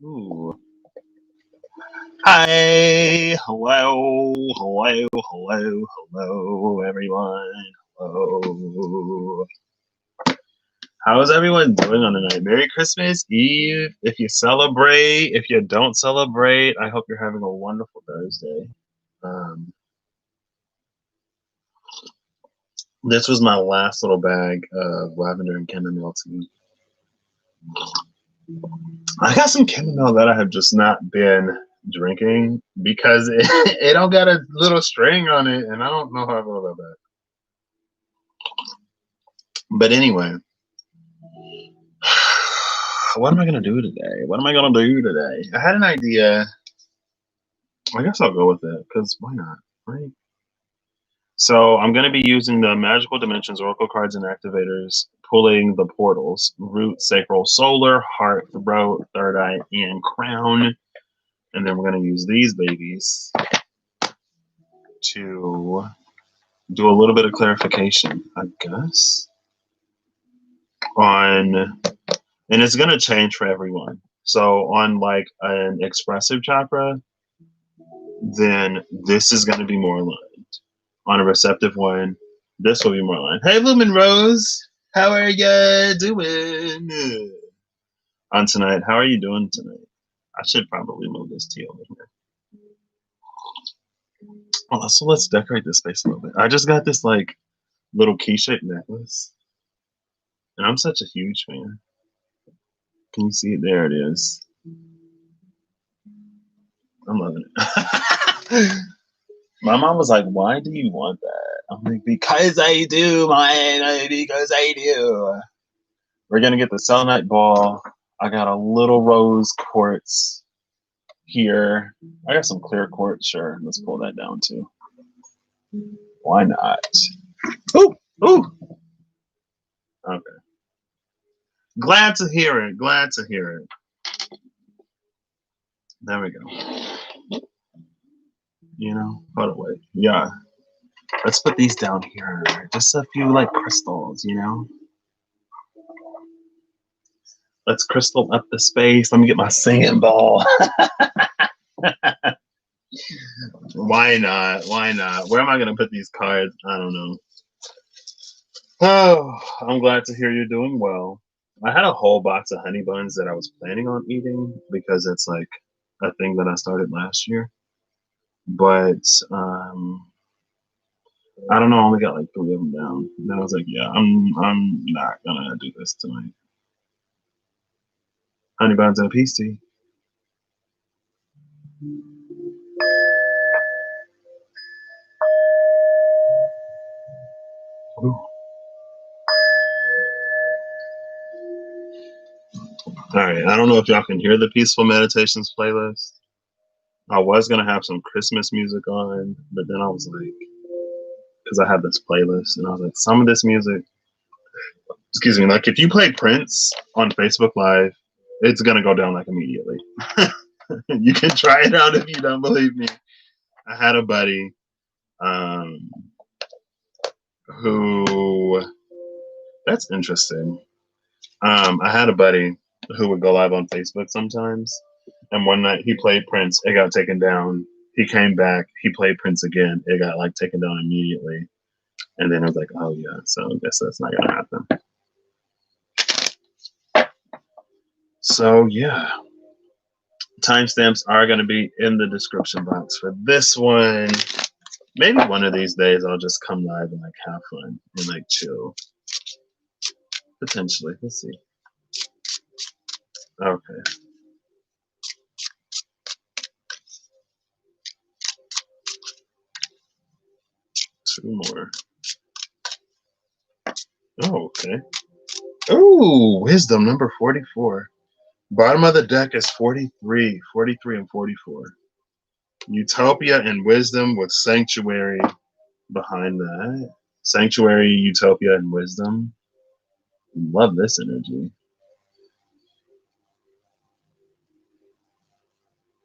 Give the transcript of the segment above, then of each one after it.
Ooh. Hi, hello, everyone. Hello. How is everyone doing on the night? Merry Christmas Eve. If you celebrate, if you don't celebrate, I hope you're having a wonderful Thursday. Um, this was my last little bag of lavender and chamomile tea. I got some chamomile that I have just not been drinking because it don't got a little string on it, and I don't know how I feel about that. But anyway, what am I gonna do today? What am I gonna do today? I had an idea. I guess I'll go with it because why not, right? So I'm gonna be using the Magical Dimensions Oracle cards and activators, pulling the portals: root, sacral, solar, heart, throat, third eye, and crown. And then we're gonna use these babies to do a little bit of clarification, I guess, on, and it's going to change for everyone. So on like an expressive chakra, then this is going to be more aligned. On a receptive one, this will be more aligned. Hey, Lumen Rose, how are you doing on tonight? How are you doing tonight? I should probably move this tea over here. Oh, so let's decorate this space a little bit. I just got this like little key-shaped necklace, and I'm such a huge fan. Can you see it? There it is. I'm loving it. My mom was like, "Why do you want that?" I'm like, "Because I do, man. Because I do." We're gonna get the selenite ball. I got a little rose quartz here. I got some clear quartz. Sure, let's pull that down too. Why not? Ooh, ooh. Okay. Glad to hear it. Glad to hear it. There we go. You know, hold on, wait. Yeah. Let's put these down here. Just a few like crystals, you know? Let's crystal up the space. Let me get my singing ball. Why not? Why not? Where am I going to put these cards? I don't know. Oh, I'm glad to hear you're doing well. I had a whole box of honey buns that I was planning on eating because it's like a thing that I started last year. But I don't know. I only got like 3 of them down. And then I was like, yeah, I'm not gonna do this tonight. Honey buns and a peace tea. Ooh. All right. I don't know if y'all can hear the Peaceful Meditations playlist. I was gonna have some Christmas music on, but then I was like, because I had this playlist, and I was like, some of this music, excuse me, like if you play Prince on Facebook Live, it's gonna go down like immediately. You can try it out if you don't believe me. I had a buddy um, who, that's interesting. I had a buddy who would go live on Facebook sometimes, and one night he played Prince, it got taken down. He came back, he played Prince again, it got like taken down immediately. And then I was like, oh yeah, so I guess that's not gonna happen. So yeah, timestamps are gonna be in the description box for this one. Maybe one of these days I'll just come live and like have fun and like chill. Potentially, let's see. Okay. 2 more. Oh, okay. Oh, wisdom number 44. Bottom of the deck is 43, 43 and 44. Utopia and wisdom with sanctuary behind that. Sanctuary, utopia, and wisdom. Love this energy.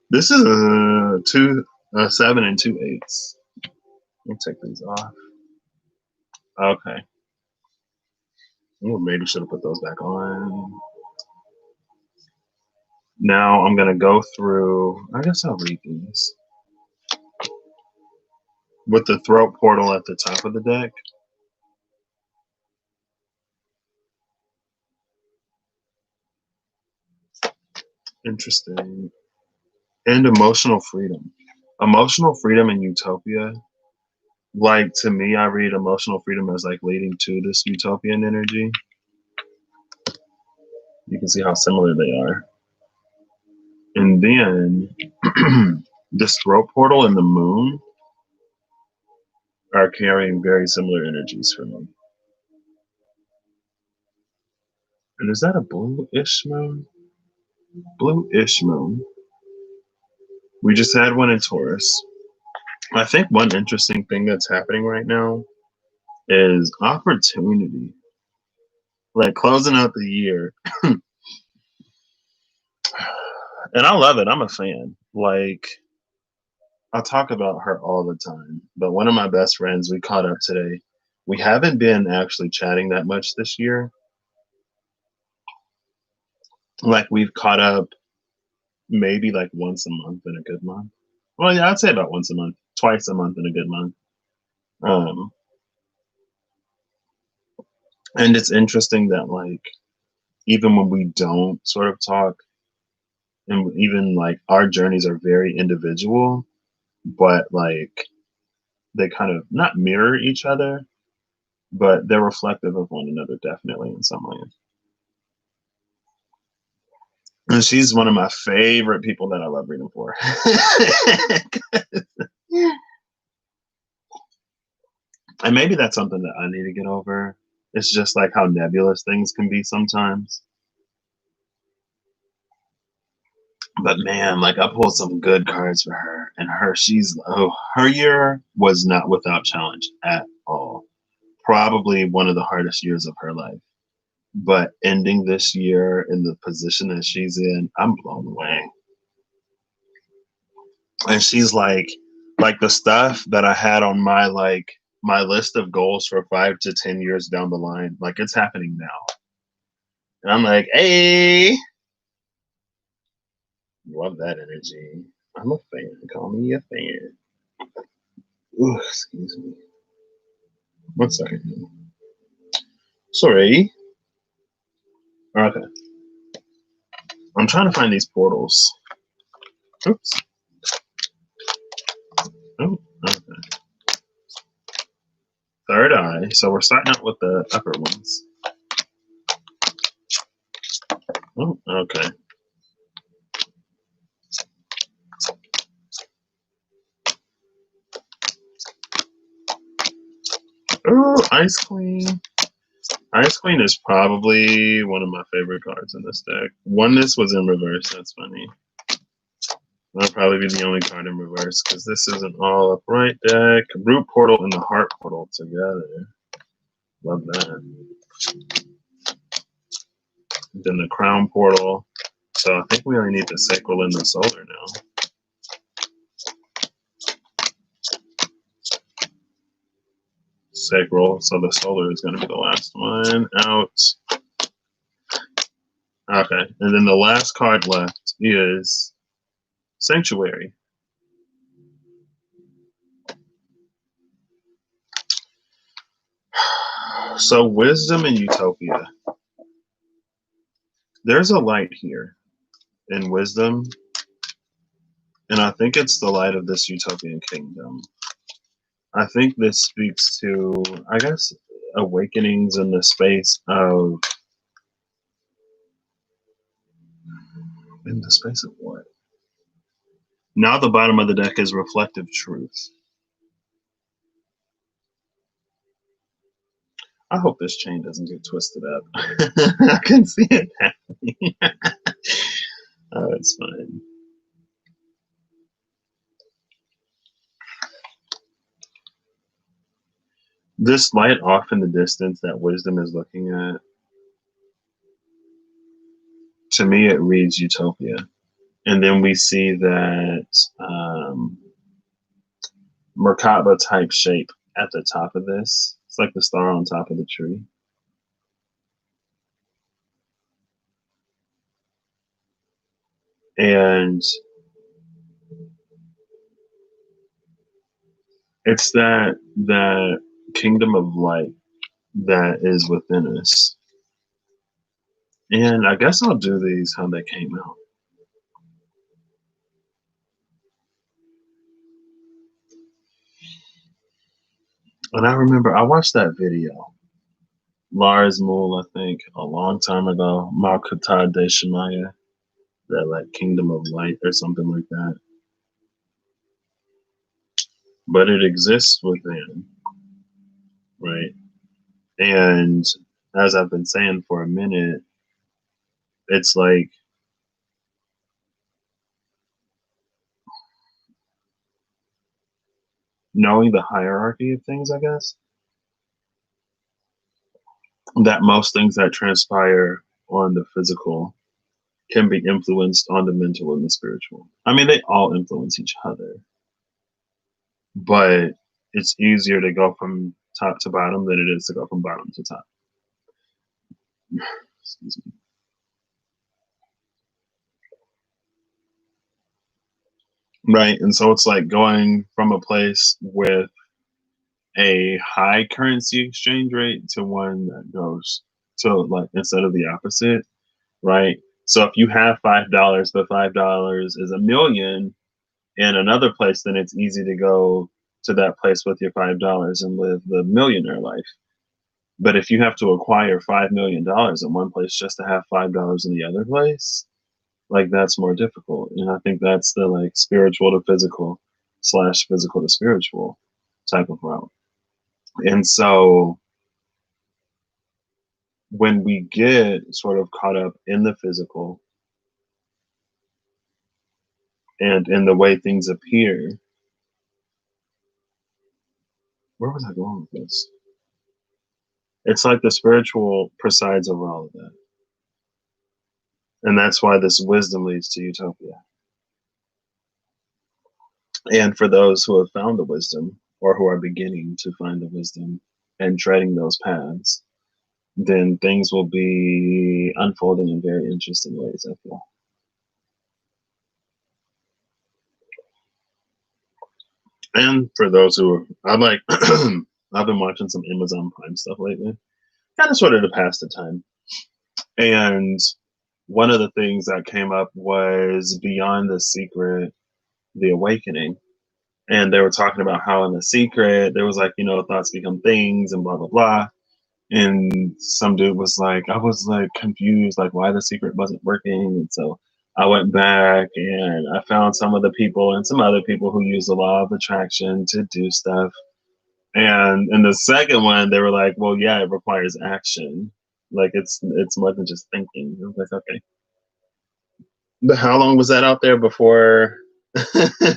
This is a 7 and 2 8s. Let me take these off. Okay. Ooh, maybe should have put those back on. Now I'm going to go through, I guess I'll read these. With the throat portal at the top of the deck. Interesting. And emotional freedom. Emotional freedom and utopia. Like, to me, I read emotional freedom as like leading to this utopian energy. You can see how similar they are. And then this throat portal and the moon are carrying very similar energies for me. And is that a blue-ish moon? Blue-ish moon. We just had one in Taurus. I think one interesting thing that's happening right now is opportunity. Like closing out the year. And I love it. I'm a fan. Like, I talk about her all the time. But one of my best friends, we caught up today. We haven't been actually chatting that much this year. Like, we've caught up maybe like once a month in a good month. Well, yeah, I'd say about once a month, twice a month in a good month. And it's interesting that, like, even when we don't sort of talk, and even like our journeys are very individual, but like they kind of not mirror each other, but they're reflective of one another, definitely in some ways. And she's one of my favorite people that I love reading for. And maybe that's something that I need to get over. It's just like how nebulous things can be sometimes. But man, like I pulled some good cards for her, and her year was not without challenge at all. Probably one of the hardest years of her life. But ending this year in the position that she's in, I'm blown away. And she's like the stuff that I had on my list of goals for 5 to 10 years down the line, like it's happening now. And I'm like, hey, love that energy. I'm a fan. Call me a fan. Ooh, excuse me. 1 second. Sorry. Okay. I'm trying to find these portals. Oops. Oh, okay. Third eye. So we're starting out with the upper ones. Oh, okay. Oh, Ice Queen. Ice Queen is probably one of my favorite cards in this deck. Oneness was in reverse. That's funny. That'll probably be the only card in reverse because this is an all upright deck. Root Portal and the Heart Portal together. Love that. Then the Crown Portal. So I think we only need the Sacral and the Solar now. Sacral, so the Solar is going to be the last one out. Okay, and then the last card left is Sanctuary. So wisdom and utopia. There's a light here in wisdom, and I think it's the light of this utopian kingdom. I think this speaks to, I guess, awakenings in the space of what? Now the bottom of the deck is reflective truth. I hope this chain doesn't get twisted up. I can see it happening. Oh, it's fine. This light off in the distance that wisdom is looking at, to me, it reads utopia. And then we see that Merkaba type shape at the top of this. It's like the star on top of the tree. And it's that kingdom of light that is within us. And I guess I'll do these how they came out. And I remember I watched that video, Lars Mool, I think, a long time ago, Malkuta de Shemaya, that like kingdom of light or something like that. But it exists within, right? And as I've been saying for a minute, it's like knowing the hierarchy of things, I guess, that most things that transpire on the physical can be influenced on the mental and the spiritual. I mean, they all influence each other, but it's easier to go from top to bottom than it is to go from bottom to top. Excuse me. Right. And so it's like going from a place with a high currency exchange rate to one that goes to like instead of the opposite, right? So if you have $5, but $5 is a million in another place, then it's easy to go to that place with your $5 and live the millionaire life. But if you have to acquire $5 million in one place just to have $5 in the other place, like that's more difficult. And I think that's the like spiritual to physical slash physical to spiritual type of route. And so when we get sort of caught up in the physical and in the way things appear, where was I going with this? It's like the spiritual presides over all of that. And that's why this wisdom leads to utopia. And for those who have found the wisdom or who are beginning to find the wisdom and treading those paths, then things will be unfolding in very interesting ways, I feel. And for those who are, I'm like, I've been watching some Amazon Prime stuff lately, kind of sort of to pass the time. And one of the things that came up was Beyond the Secret, The Awakening. And they were talking about how in The Secret, there was like, thoughts become things and blah, blah, blah. And some dude was like, I was like confused, like why The Secret wasn't working. And so I went back and I found some of the people and some other people who use the law of attraction to do stuff. And in the second one, they were like, well, yeah, it requires action. Like it's more than just thinking. I was like, okay. But how long was that out there before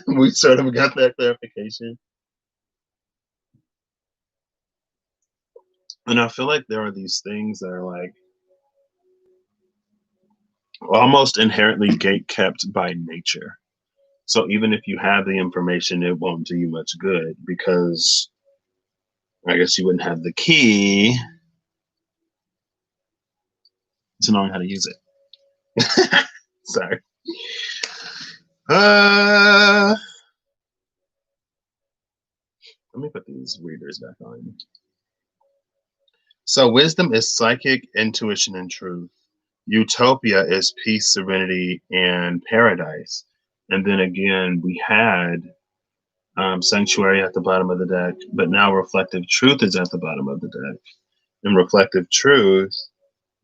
we sort of got that clarification? And I feel like there are these things that are like almost inherently gate kept by nature. So even if you have the information, it won't do you much good because I guess you wouldn't have the key to knowing how to use it. Sorry. Let me put these readers back on. So wisdom is psychic intuition and truth. Utopia is peace, serenity, and paradise. And then again, we had sanctuary at the bottom of the deck, but now reflective truth is at the bottom of the deck. And reflective truth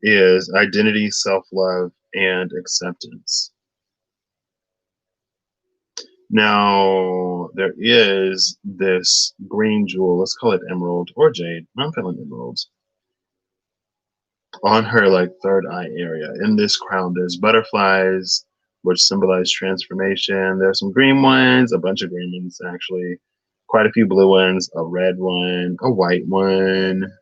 is identity, self-love, and acceptance. Now, there is this green jewel, let's call it emerald or jade. I'm feeling emeralds. On her like third eye area. In this crown, there's butterflies, which symbolize transformation. There's some green ones, a bunch of green ones actually, quite a few blue ones, a red one, a white one.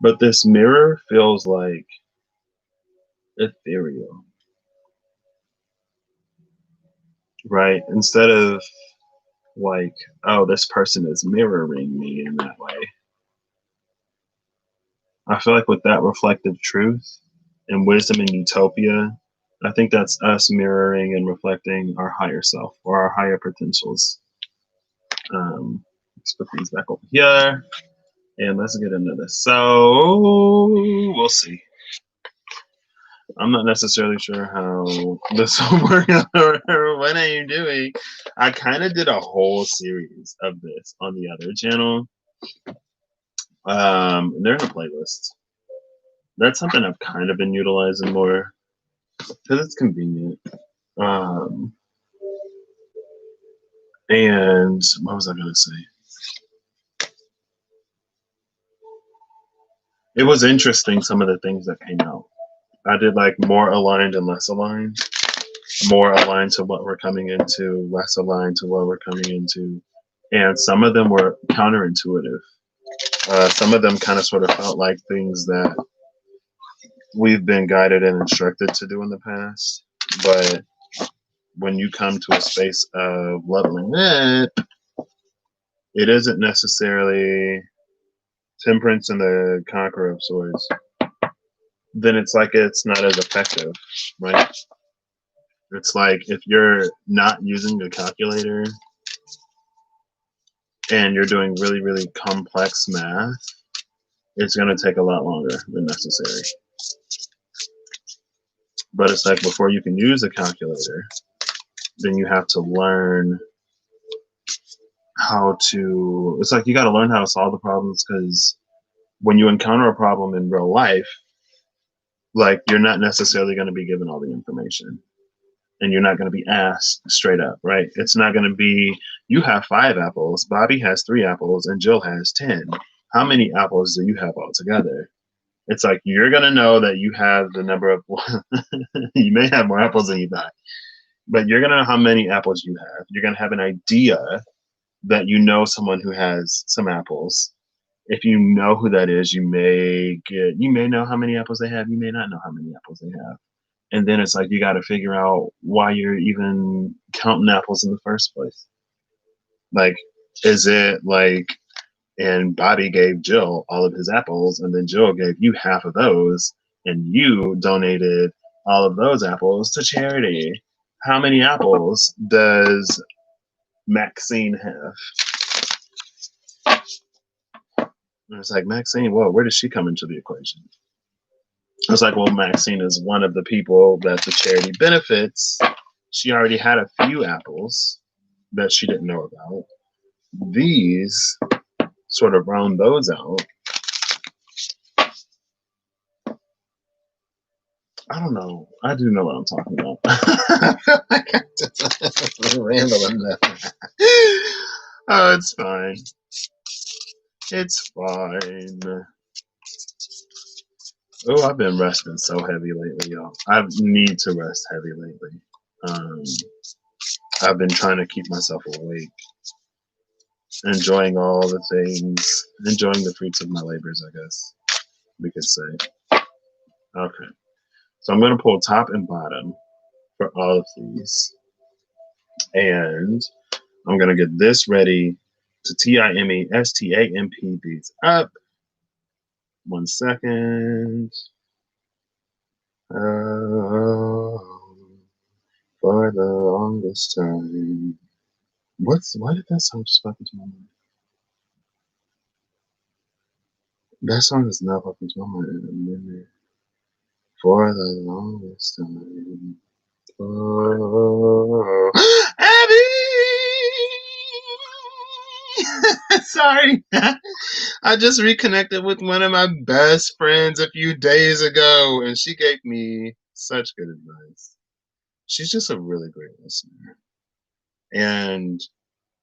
But this mirror feels like ethereal, right? Instead of like, oh, this person is mirroring me in that way. I feel like with that reflective truth and wisdom and utopia, I think that's us mirroring and reflecting our higher self or our higher potentials. Let's put these back over here and let's get into this. So we'll see. I'm not necessarily sure how this will work or what are you doing. I kind of did a whole series of this on the other channel. They're in a playlist. That's something I've kind of been utilizing more because it's convenient. Um, and what was I going to say? It was interesting, some of the things that came out. I did like more aligned and less aligned. More aligned to what we're coming into, less aligned to what we're coming into. And some of them were counterintuitive. Some of them kind of sort of felt like things that we've been guided and instructed to do in the past. But when you come to a space of leveling it, it isn't necessarily temperance and the conqueror of swords. Then it's like it's not as effective, right? It's like if you're not using a calculator and you're doing really, really complex math, it's going to take a lot longer than necessary. But it's like before you can use a calculator, then you have to learn how to, it's like you got to learn how to solve the problems, because when you encounter a problem in real life, like you're not necessarily going to be given all the information. And you're not going to be asked straight up, right? It's not going to be, you have 5 apples, Bobby has 3 apples, and Jill has 10. How many apples do you have altogether? It's like you're going to know that you have the number of, you may have more apples than you thought, but you're going to know how many apples you have. You're going to have an idea that you know someone who has some apples. If you know who that is, you may know how many apples they have. You may not know how many apples they have. And then it's like you got to figure out why you're even counting apples in the first place. Like, is it like, and Bobby gave Jill all of his apples, and then Jill gave you half of those, and you donated all of those apples to charity. How many apples does Maxine have? And it's like, Maxine, well, where does she come into the equation? It's like, well, Maxine is one of the people that the charity benefits. She already had a few apples that she didn't know about. These sort of round those out. I don't know. I do know what I'm talking about. I feel like I'm just rambling that. Oh, it's fine. It's fine. Oh, I've been resting so heavy lately, y'all. I need to rest heavy lately. I've been trying to keep myself awake, enjoying all the things, enjoying the fruits of my labors, I guess we could say. Okay. So I'm going to pull top and bottom for all of these. And I'm going to get this ready to TIMESTAMP these up. 1 second. For the longest time. Why did that song just pop into my mind? That song is not popping into my mind in a minute. For the longest time. Oh, Abby! Sorry. I just reconnected with one of my best friends a few days ago, and she gave me such good advice. She's just a really great listener. And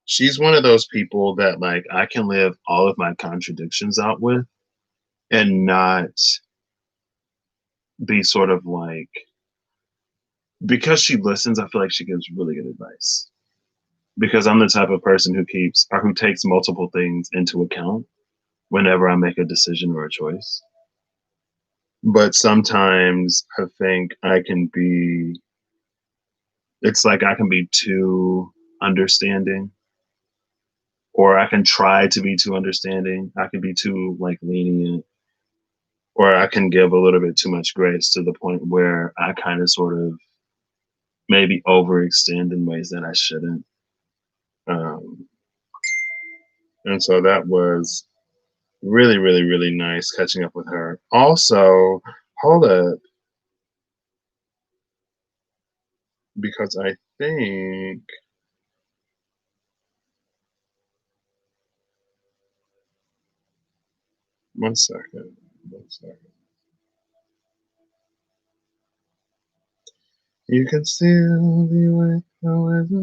she's one of those people that, like, I can live all of my contradictions out with and not be sort of like, because she listens, I feel like she gives really good advice. Because I'm the type of person who takes multiple things into account whenever I make a decision or a choice. But sometimes I think it's like I can be too understanding or I can try to be too understanding. I can be too like lenient, or I can give a little bit too much grace to the point where I kind of sort of maybe overextend in ways that I shouldn't. Um, and so that was really, really, really nice catching up with her. Also, hold up, because I think, one second, one second. You can still be with however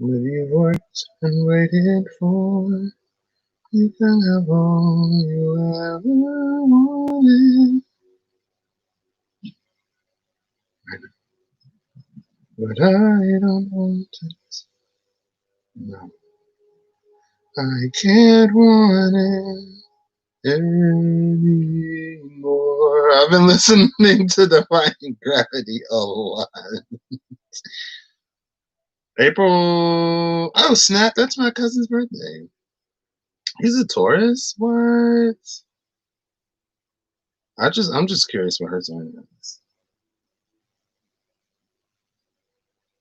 that you've worked and waited for. You can have all you ever wanted. But I don't want it. No, I can't want it anymore. I've been listening to Defying Gravity a lot. April. Oh snap! That's my cousin's birthday. He's a Taurus. What? I'm just curious what her sign is.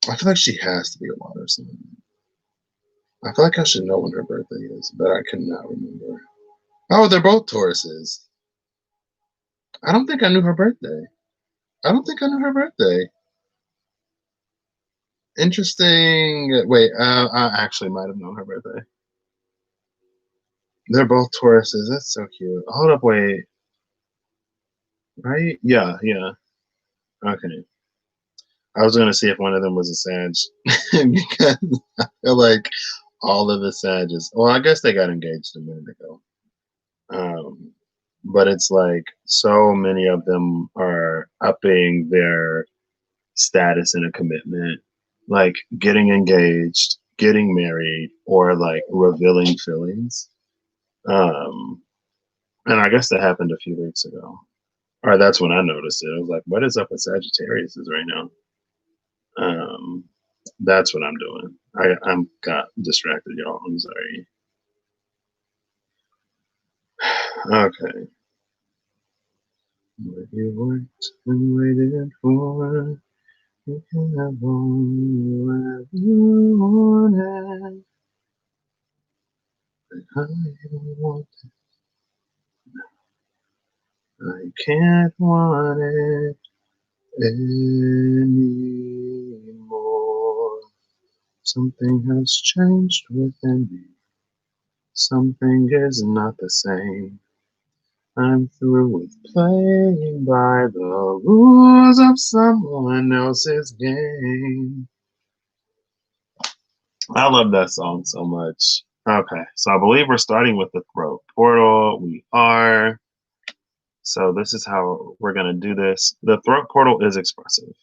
I feel like she has to be a water sign. I feel like I should know when her birthday is, but I cannot remember. Oh, they're both Tauruses. I don't think I knew her birthday. I don't think I knew her birthday. Interesting. Wait, I actually might have known her birthday. They're both Tauruses. That's so cute. Hold up, wait. Right? Yeah, yeah. Okay. I was gonna see if one of them was a Sag because I feel like all of the Sages. Well, I guess they got engaged a minute ago. Um, but it's like so many of them are upping their status in a commitment, like getting engaged, getting married, or like revealing feelings. Um, and I guess that happened a few weeks ago. Or that's when I noticed it. I was like, what is up with Sagittarius right now? Um, that's what I'm doing. I'm got distracted, y'all. I'm sorry. Okay. What you worked and waited for, you can have all you ever wanted. I don't want it. I can't want it anymore. Something has changed within me. Something is not the same. I'm through with playing by the rules of someone else's game. I love that song so much. Okay, so I believe we're starting with the throat portal. We are. So this is how we're going to do this. The throat portal is expressive.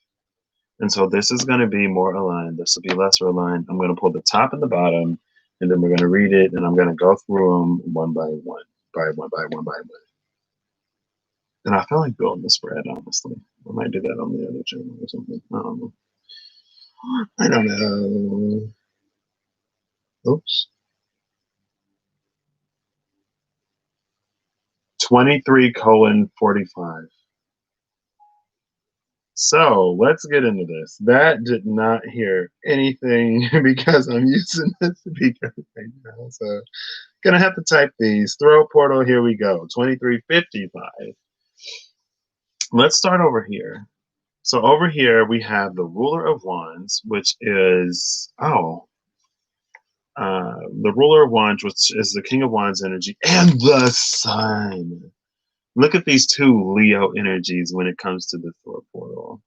And so this is going to be more aligned. This will be lesser aligned. I'm going to pull the top and the bottom, and then we're going to read it, and I'm going to go through them one by one, by one, by one, by one. And I feel like building the spread, honestly. I might do that on the other channel or something. I don't know. I don't know. Oops. 23:45. So let's get into this. That did not hear anything because I'm using the speaker right now. So gonna have to type these. Throat portal, here we go. 23:55. Let's start over here. So over here we have the ruler of wands, which is the ruler of wands, which is the king of wands energy, and the sun. Look at these two Leo energies when it comes to the throat portal.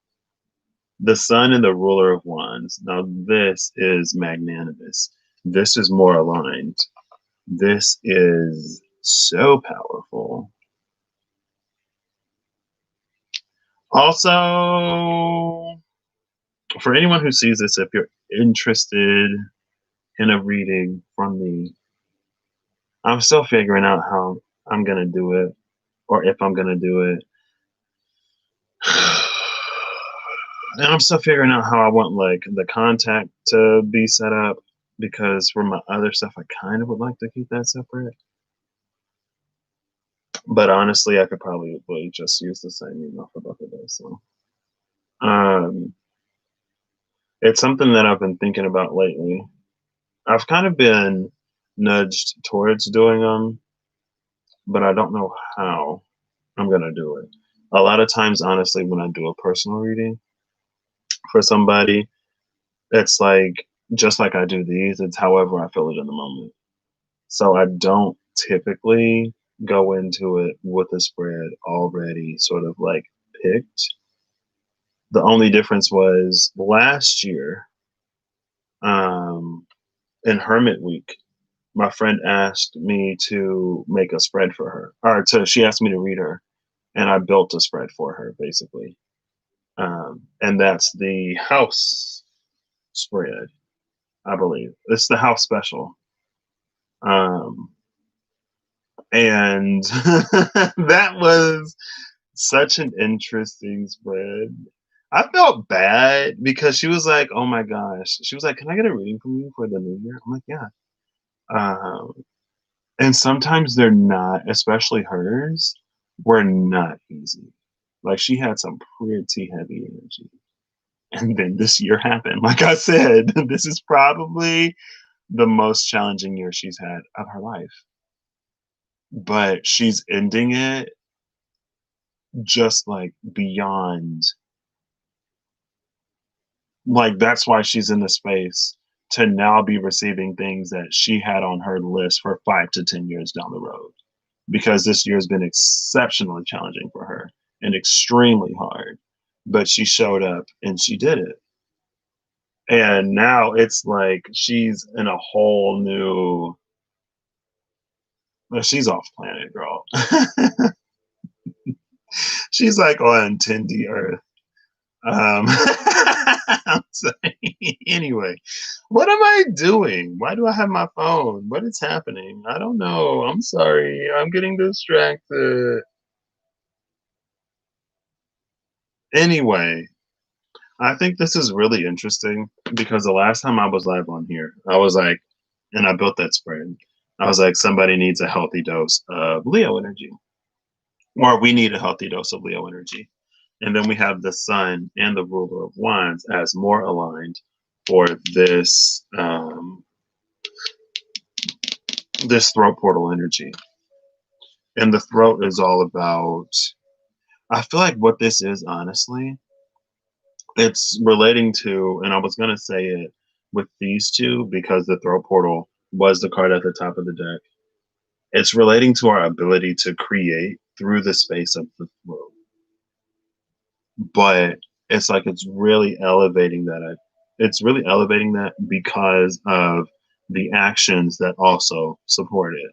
The sun and the ruler of wands. Now this is magnanimous. This is more aligned. This is so powerful. Also, for anyone who sees this, if you're interested in a reading from me, I'm still figuring out how I'm going to do it, or if I'm going to do it. And I'm still figuring out how I want like the contact to be set up, because for my other stuff, I kind of would like to keep that separate. But honestly, I could probably just use the same email for both of those. So, it's something that I've been thinking about lately. I've kind of been nudged towards doing them, but I don't know how I'm gonna do it. A lot of times, honestly, when I do a personal reading for somebody, it's like just like I do these, it's however I feel it in the moment. So I don't typically go into it with a spread already sort of like picked. The only difference was last year, um, in Hermit Week, my friend asked me to make a spread for her, or she asked me to read her, and I built a spread for her basically. And that's the house spread, I believe. It's the house special. Um, and that was such an interesting spread. I felt bad because she was like, "Oh my gosh," she was like, "Can I get a reading from you for the new year?" I'm like, "Yeah." Um, and sometimes they're not, especially hers, were not easy. Like she had some pretty heavy energy. And then this year happened. Like I said, this is probably the most challenging year she's had of her life. But she's ending it just like beyond, like that's why she's in the space to now be receiving things that she had on her list for 5 to 10 years down the road. Because this year has been exceptionally challenging for her and extremely hard. But she showed up and she did it. And now it's like she's in a whole new, well, she's off planet, girl. She's like on 10D Earth. Um, I'm sorry. Anyway, what am I doing? Why do I have my phone? What is happening? I don't know. I'm sorry. I'm getting distracted. Anyway, I think this is really interesting because the last time I was live on here, I was like, and I built that spread. I was like, somebody needs a healthy dose of Leo energy, or we need a healthy dose of Leo energy. And then we have the sun and the ruler of wands as more aligned for this throat portal energy. And the throat is all about, I feel like what this is, honestly, it's relating to, and I was going to say it with these two because the throat portal was the card at the top of the deck. It's relating to our ability to create through the space of the throat. But it's like it's really elevating that. It's really elevating that because of the actions that also support it,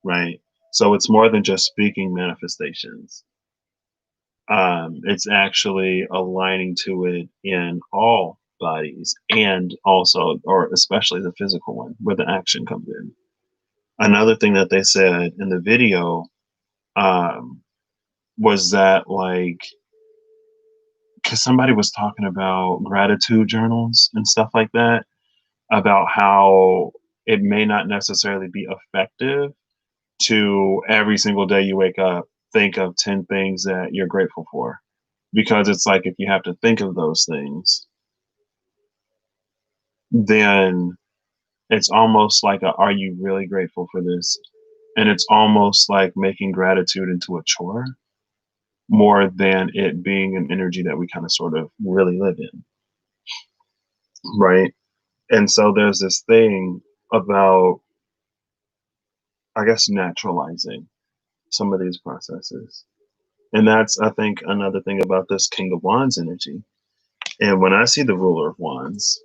right? So it's more than just speaking manifestations. It's actually aligning to it in all bodies and also, or especially the physical one, where the action comes in. Another thing that they said in the video um, was that, like, because somebody was talking about gratitude journals and stuff like that, about how it may not necessarily be effective to every single day you wake up, think of 10 things that you're grateful for. Because it's like if you have to think of those things, then it's almost like are you really grateful for this? And it's almost like making gratitude into a chore more than it being an energy that we kind of sort of really live in, right? And so there's this thing about, I guess, naturalizing some of these processes. And that's, I think, another thing about this King of Wands energy. And when I see the ruler of wands,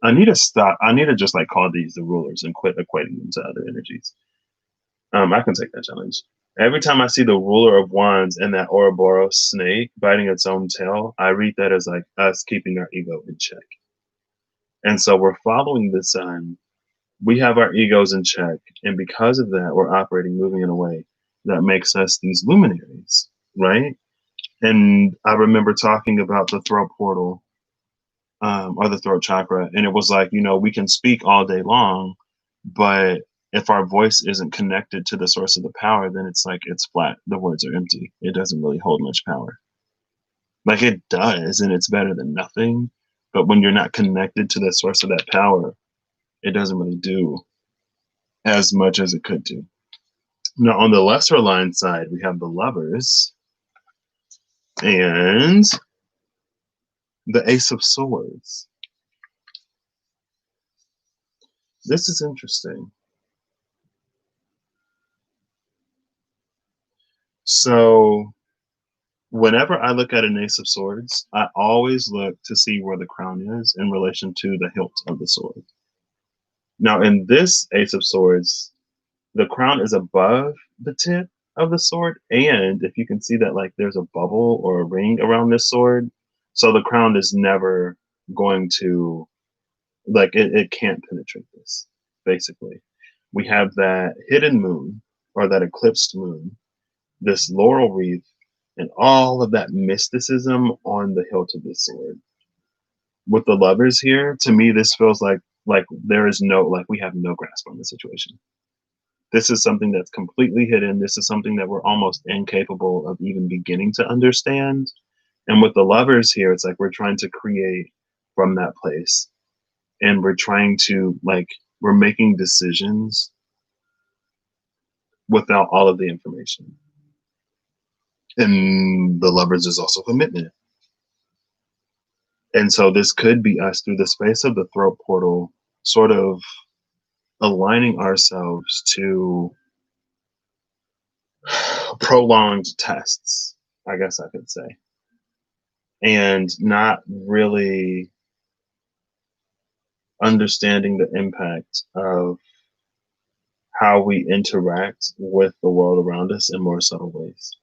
I need to stop. I need to just like call these the rulers and quit equating them to other energies. I can take that challenge. Every time I see the ruler of wands and that Ouroboros snake biting its own tail, I read that as like us keeping our ego in check. And so we're following the sun. We have our egos in check. And because of that, we're operating, moving in a way that makes us these luminaries, right? And I remember talking about the throat portal or the throat chakra. And it was like, we can speak all day long, but if our voice isn't connected to the source of the power, then it's like it's flat. The words are empty. It doesn't really hold much power. Like it does, and it's better than nothing. But when you're not connected to the source of that power, it doesn't really do as much as it could do. Now, on the lesser aligned side, we have the Lovers and the Ace of Swords. This is interesting. So, whenever I look at an Ace of Swords, I always look to see where the crown is in relation to the hilt of the sword. Now, in this Ace of Swords, the crown is above the tip of the sword, and if you can see that, like, there's a bubble or a ring around this sword, so the crown is never going to, like, it can't penetrate this. Basically, we have that hidden moon or that eclipsed moon, this laurel wreath, and all of that mysticism on the hilt of this sword. With the Lovers here, to me, this feels like there is no, like, we have no grasp on the situation. This is something that's completely hidden. This is something that we're almost incapable of even beginning to understand. And with the Lovers here, it's like we're trying to create from that place. And we're trying to, like, we're making decisions without all of the information. And the Lovers is also commitment. And so this could be us through the space of the throat portal, sort of aligning ourselves to prolonged tests, I guess I could say, and not really understanding the impact of how we interact with the world around us in more subtle ways,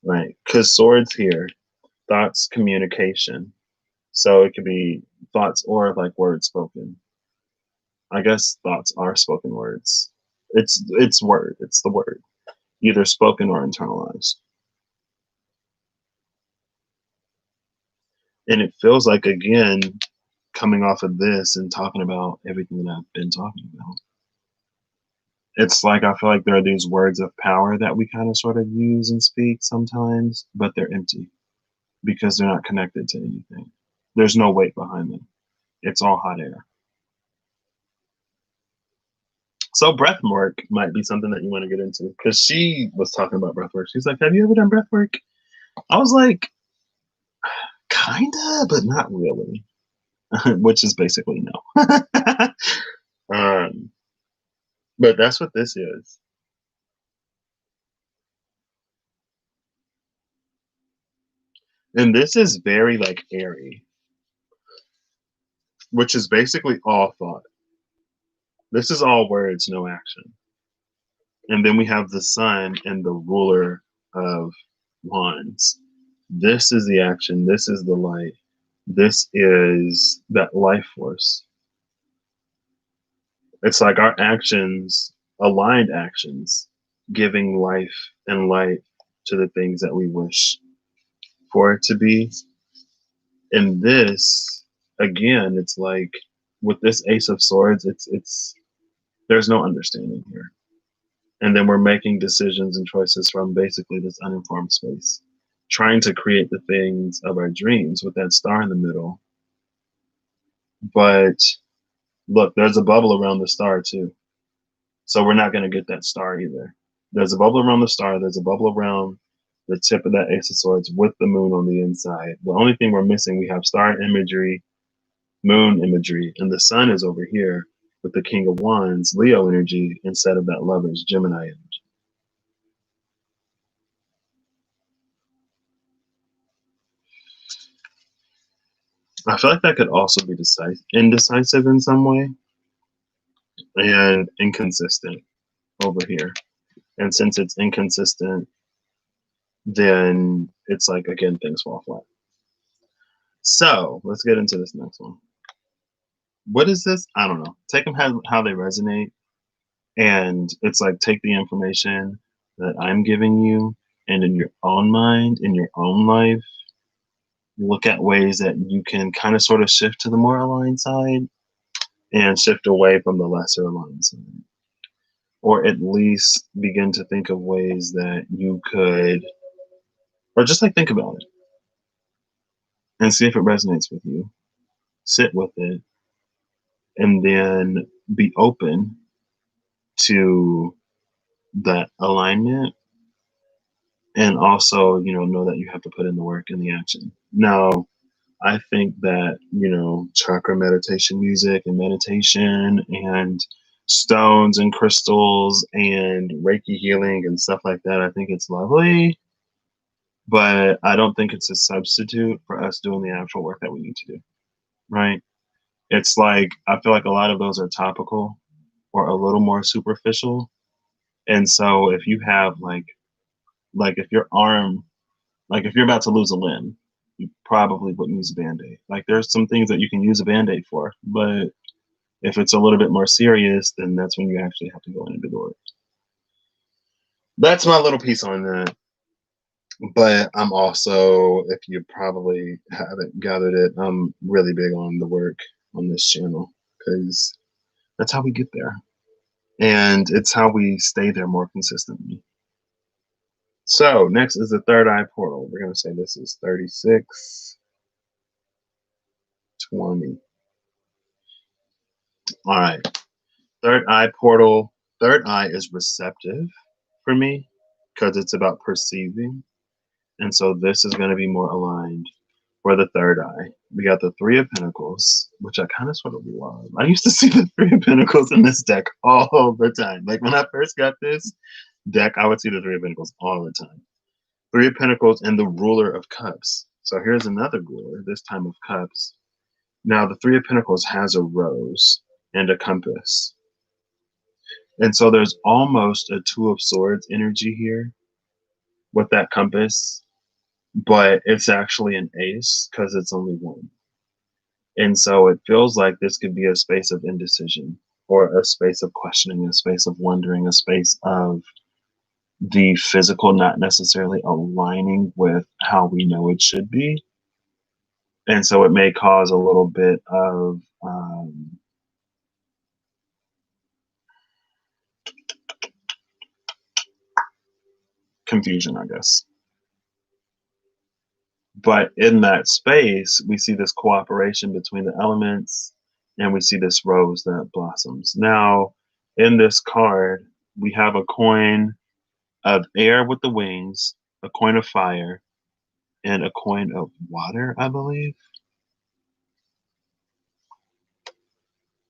right? Because swords here, thoughts, communication. So it could be thoughts or like words spoken. I guess thoughts are spoken words. It's word. It's the word, either spoken or internalized. And it feels like, again, coming off of this and talking about everything that I've been talking about, it's like I feel like there are these words of power that we kind of sort of use and speak sometimes, but they're empty because they're not connected to anything. There's no weight behind them. It's all hot air. So breath work might be something that you want to get into, because she was talking about breath work. She's like, "Have you ever done breath work?" I was like, "Kinda, but not really," which is basically no. um, but that's what this is. And this is very like airy, which is basically all thought. This is all words, no action. And then we have the sun and the ruler of wands. This is the action. This is the light. This is that life force. It's like our actions, aligned actions, giving life and light to the things that we wish for it to be. And this, again, it's like with this Ace of Swords, it's there's no understanding here. And then we're making decisions and choices from basically this uninformed space, trying to create the things of our dreams with that star in the middle. But look, there's a bubble around the star too. So we're not going to get that star either. There's a bubble around the star, there's a bubble around the tip of that Ace of Swords with the moon on the inside. The only thing we're missing, we have star imagery, moon imagery, and the sun is over here with the King of Wands, Leo energy, instead of that Lover's Gemini energy. I feel like that could also be indecisive in some way and inconsistent over here. And since it's inconsistent, then it's like, again, things fall flat. So let's get into this next one. What is this? I don't know. Take them how they resonate. And it's like, take the information that I'm giving you, and in your own mind, in your own life, look at ways that you can kind of sort of shift to the more aligned side and shift away from the lesser aligned side. Or at least begin to think of ways that you could, or just like think about it and see if it resonates with you. Sit with it and then be open to that alignment, and also, know that you have to put in the work and the action. Now, I think that, chakra meditation music and meditation and stones and crystals and Reiki healing and stuff like that, I think it's lovely, but I don't think it's a substitute for us doing the actual work that we need to do, right? It's like, I feel like a lot of those are topical or a little more superficial. And so if you have like if your arm, like if you're about to lose a limb, you probably wouldn't use a Band-Aid. Like there's some things that you can use a Band-Aid for, but if it's a little bit more serious, then that's when you actually have to go in and do the work. That's my little piece on that. But I'm also, if you probably haven't gathered it, I'm really big on the work on this channel because that's how we get there. And it's how we stay there more consistently. So next is the third eye portal. We're going to say this is 3620. All right. Third eye portal. Third eye is receptive for me because it's about perceiving. And so this is going to be more aligned for the third eye. We got the Three of Pentacles, which I kind of sort of love. I used to see the Three of Pentacles in this deck all the time. Like when I first got this deck, I would see the Three of Pentacles all the time. Three of Pentacles and the Ruler of Cups. So here's another ruler, this time of Cups. Now the Three of Pentacles has a rose and a compass. And so there's almost a Two of Swords energy here with that compass, but it's actually an ace because it's only one. And so it feels like this could be a space of indecision or a space of questioning, a space of wondering, a space of the physical not necessarily aligning with how we know it should be. And so it may cause a little bit of confusion, I guess. But in that space, we see this cooperation between the elements and we see this rose that blossoms. Now, in this card, we have a coin of air with the wings, a coin of fire, and a coin of water, I believe.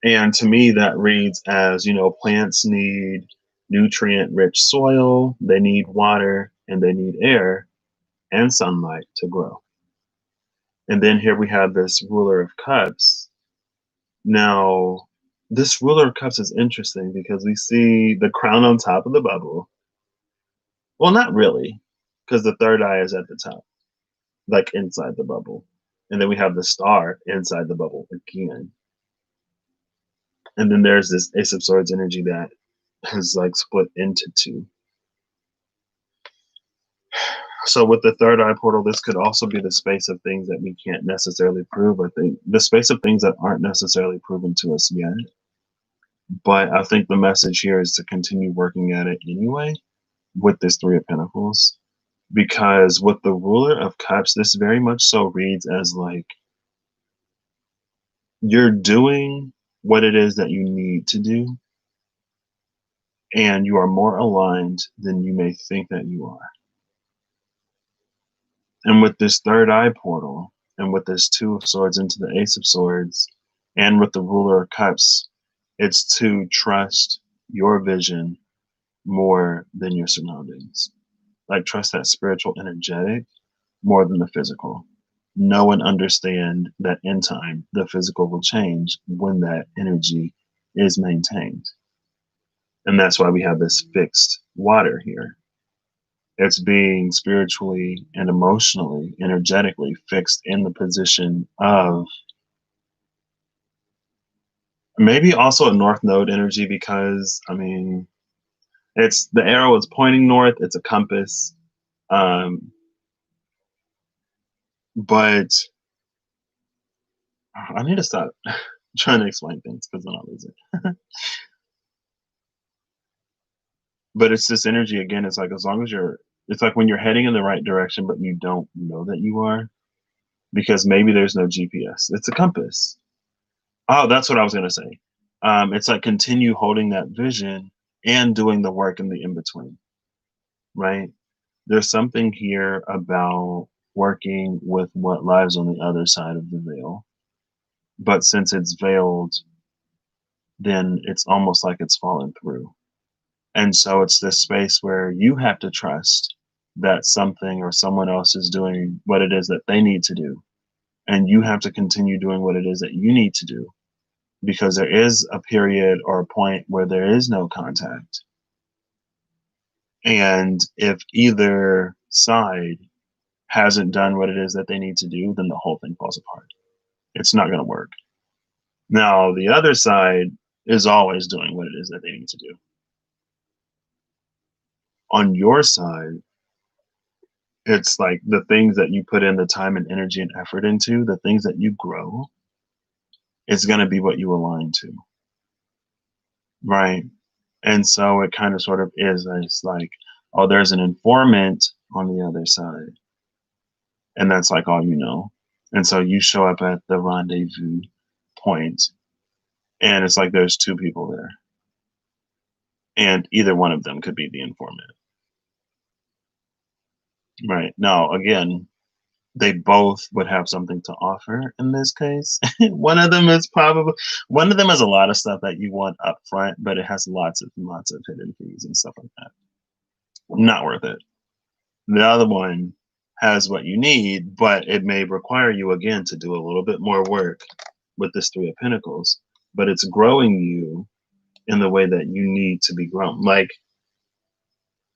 And to me, that reads as, plants need nutrient-rich soil, they need water, and they need air and sunlight to grow. And then here we have this Ruler of Cups. Now, this Ruler of Cups is interesting because we see the crown on top of the bubble. Well, not really, because the third eye is at the top, like inside the bubble. And then we have the star inside the bubble again. And then there's this Ace of Swords energy that has like split into two. So with the third eye portal, this could also be the space of things that we can't necessarily prove. I think the space of things that aren't necessarily proven to us yet. But I think the message here is to continue working at it anyway with this Three of Pentacles. Because with the Ruler of Cups, this very much so reads as like you're doing what it is that you need to do, and you are more aligned than you may think that you are. And with this third eye portal, and with this Two of Swords into the Ace of Swords, and with the Ruler of Cups, it's to trust your vision more than your surroundings. Like trust that spiritual energetic more than the physical. Know and understand that in time, the physical will change when that energy is maintained. And that's why we have this fixed water here. It's being spiritually and emotionally, energetically fixed in the position of maybe also a north node energy, because I mean, it's the arrow is pointing north, it's a compass. But I need to stop trying to explain things because then I'll lose it. But it's this energy again. It's like as long as it's like when you're heading in the right direction, but you don't know that you are because maybe there's no GPS. It's a compass. Oh, that's what I was gonna say. It's like continue holding that vision and doing the work in the in between, right? There's something here about working with what lies on the other side of the veil. But since it's veiled, then it's almost like it's fallen through. And so it's this space where you have to trust that something or someone else is doing what it is that they need to do. And you have to continue doing what it is that you need to do because there is a period or a point where there is no contact. And if either side hasn't done what it is that they need to do, then the whole thing falls apart. It's not going to work. Now, the other side is always doing what it is that they need to do. On your side, it's like the things that you put in the time and energy and effort into, the things that you grow, it's going to be what you align to. Right. And so it kind of sort of is. It's like, oh, there's an informant on the other side. And that's like all you know. And so you show up at the rendezvous point, and it's like there's two people there. And either one of them could be the informant. Right. Now, again, they both would have something to offer in this case. One of them has a lot of stuff that you want up front, but it has lots of hidden fees and stuff like that. Not worth it. The other one has what you need, but it may require you again to do a little bit more work with this Three of Pentacles, but it's growing you in the way that you need to be grown. Like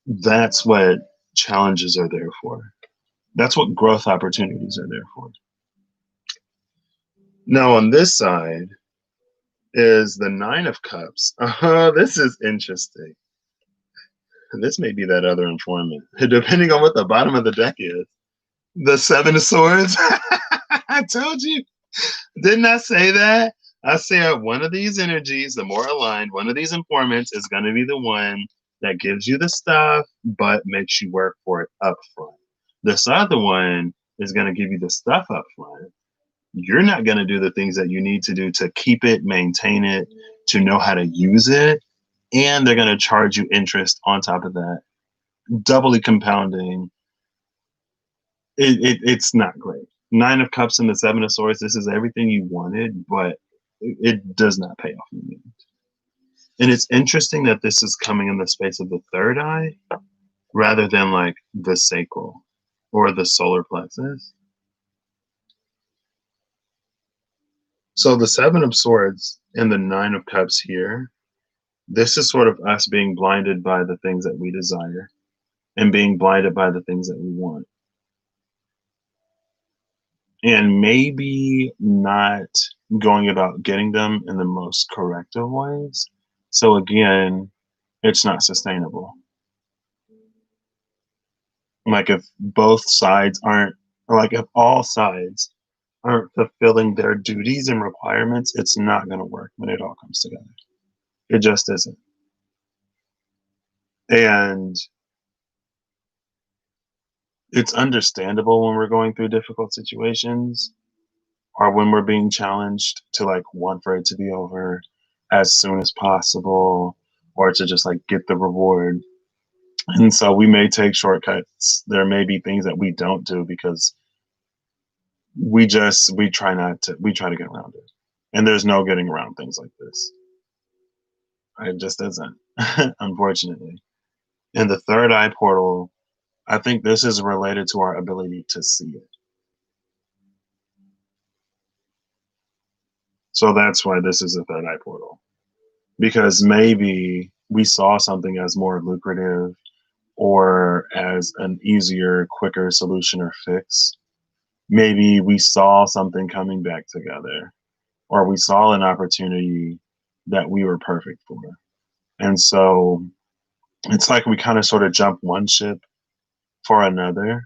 that's what challenges are there for. That's what growth opportunities are there for. Now on this side is the Nine of Cups. This is interesting. This may be that other informant, depending on what the bottom of the deck is. The Seven of Swords. I told you. Didn't I say that? I said one of these energies, the more aligned, one of these informants is going to be the one that gives you the stuff, but makes you work for it up front. This other one is going to give you the stuff up front. You're not going to do the things that you need to do to keep it, maintain it, to know how to use it. And they're going to charge you interest on top of that, doubly compounding. It's not great. Nine of Cups and the Seven of Swords, this is everything you wanted, but it does not pay off in the end. And it's interesting that this is coming in the space of the third eye rather than like the sacral or the solar plexus. So the Seven of Swords and the Nine of Cups here, this is sort of us being blinded by the things that we desire and being blinded by the things that we want. And maybe not going about getting them in the most corrective ways. So again, it's not sustainable. Like if both sides aren't, or like if all sides aren't fulfilling their duties and requirements, it's not going to work when it all comes together. It just isn't. And it's understandable when we're going through difficult situations or when we're being challenged to like want for it to be over as soon as possible or to just like get the reward. And so we may take shortcuts. There may be things that we don't do because we try to get around it. And there's no getting around things like this. It just isn't, unfortunately. In the third eye portal, I think this is related to our ability to see it. So that's why this is a third eye portal. Because maybe we saw something as more lucrative or as an easier, quicker solution or fix. Maybe we saw something coming back together, or we saw an opportunity that we were perfect for. And so it's like we kind of sort of jump one ship for another.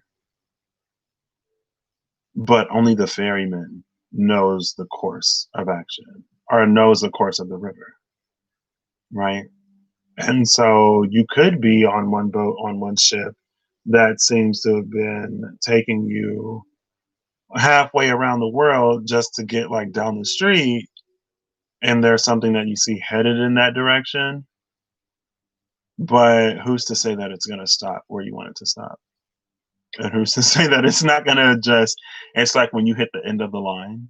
but only the ferryman knows the course of action or knows the course of the river, right? And so you could be on one boat, on one ship that seems to have been taking you halfway around the world just to get like down the street, and there's something that you see headed in that direction, but who's to say that it's going to stop where you want it to stop? And who's to say that it's not going to just, it's like when you hit the end of the line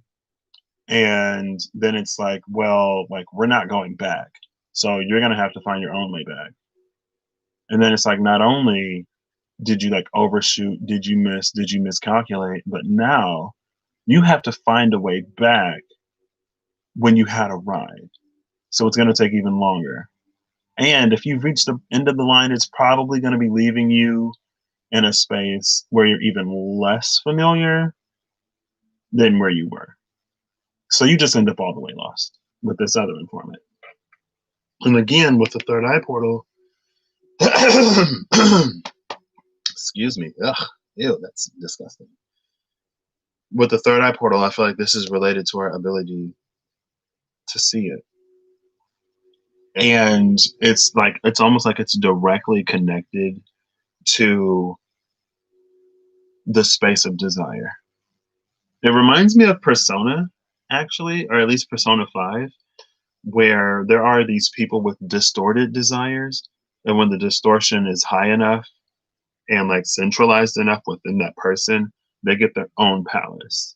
and then it's like, well, like we're not going back. So you're going to have to find your own way back. And then it's like, not only did you like overshoot, did you miss, did you miscalculate, but now you have to find a way back when you had a ride. So it's going to take even longer. And if you've reached the end of the line, it's probably going to be leaving you in a space where you're even less familiar than where you were. So you just end up all the way lost with this other informant. And again, with the third eye portal, excuse me, ugh, ew, that's disgusting. With the third eye portal, I feel like this is related to our ability to see it. And it's like, it's almost like it's directly connected to the space of desire. It reminds me of Persona, actually, or at least Persona 5, where there are these people with distorted desires. And when the distortion is high enough and like centralized enough within that person, they get their own palace.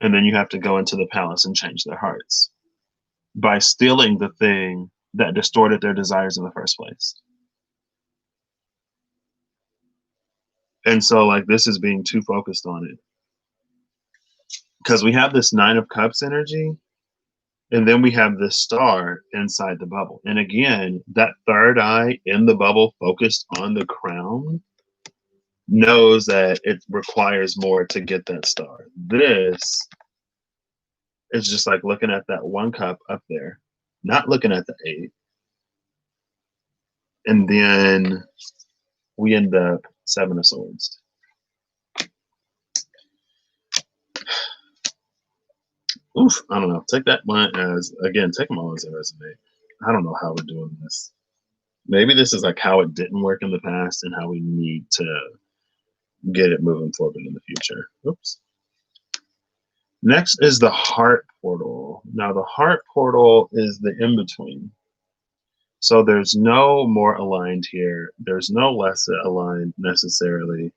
And then you have to go into the palace and change their hearts by stealing the thing that distorted their desires in the first place. And so, like, this is being too focused on it. Because we have this Nine of Cups energy, and then we have this star inside the bubble. And again, that third eye in the bubble focused on the crown knows that it requires more to get that star. This is just like looking at that one cup up there, not looking at the 8. And then we end up 7 of Swords. Oof, I don't know. Take that one as, again, take them all as a resume. I don't know how we're doing this. Maybe this is like how it didn't work in the past and how we need to get it moving forward in the future. Oops. Next is the heart portal. Now, the heart portal is the in-between. So there's no more aligned here. There's no less aligned necessarily.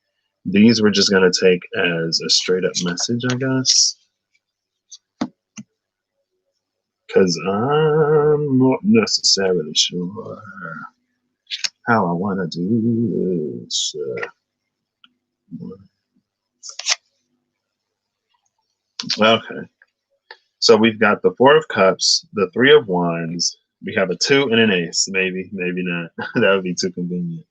These we're just going to take as a straight up message, I guess. Because I'm not necessarily sure how I want to do this. Okay. So we've got the 4 of Cups, the 3 of Wands. We have a 2 and an ace. Maybe, maybe not. That would be too convenient.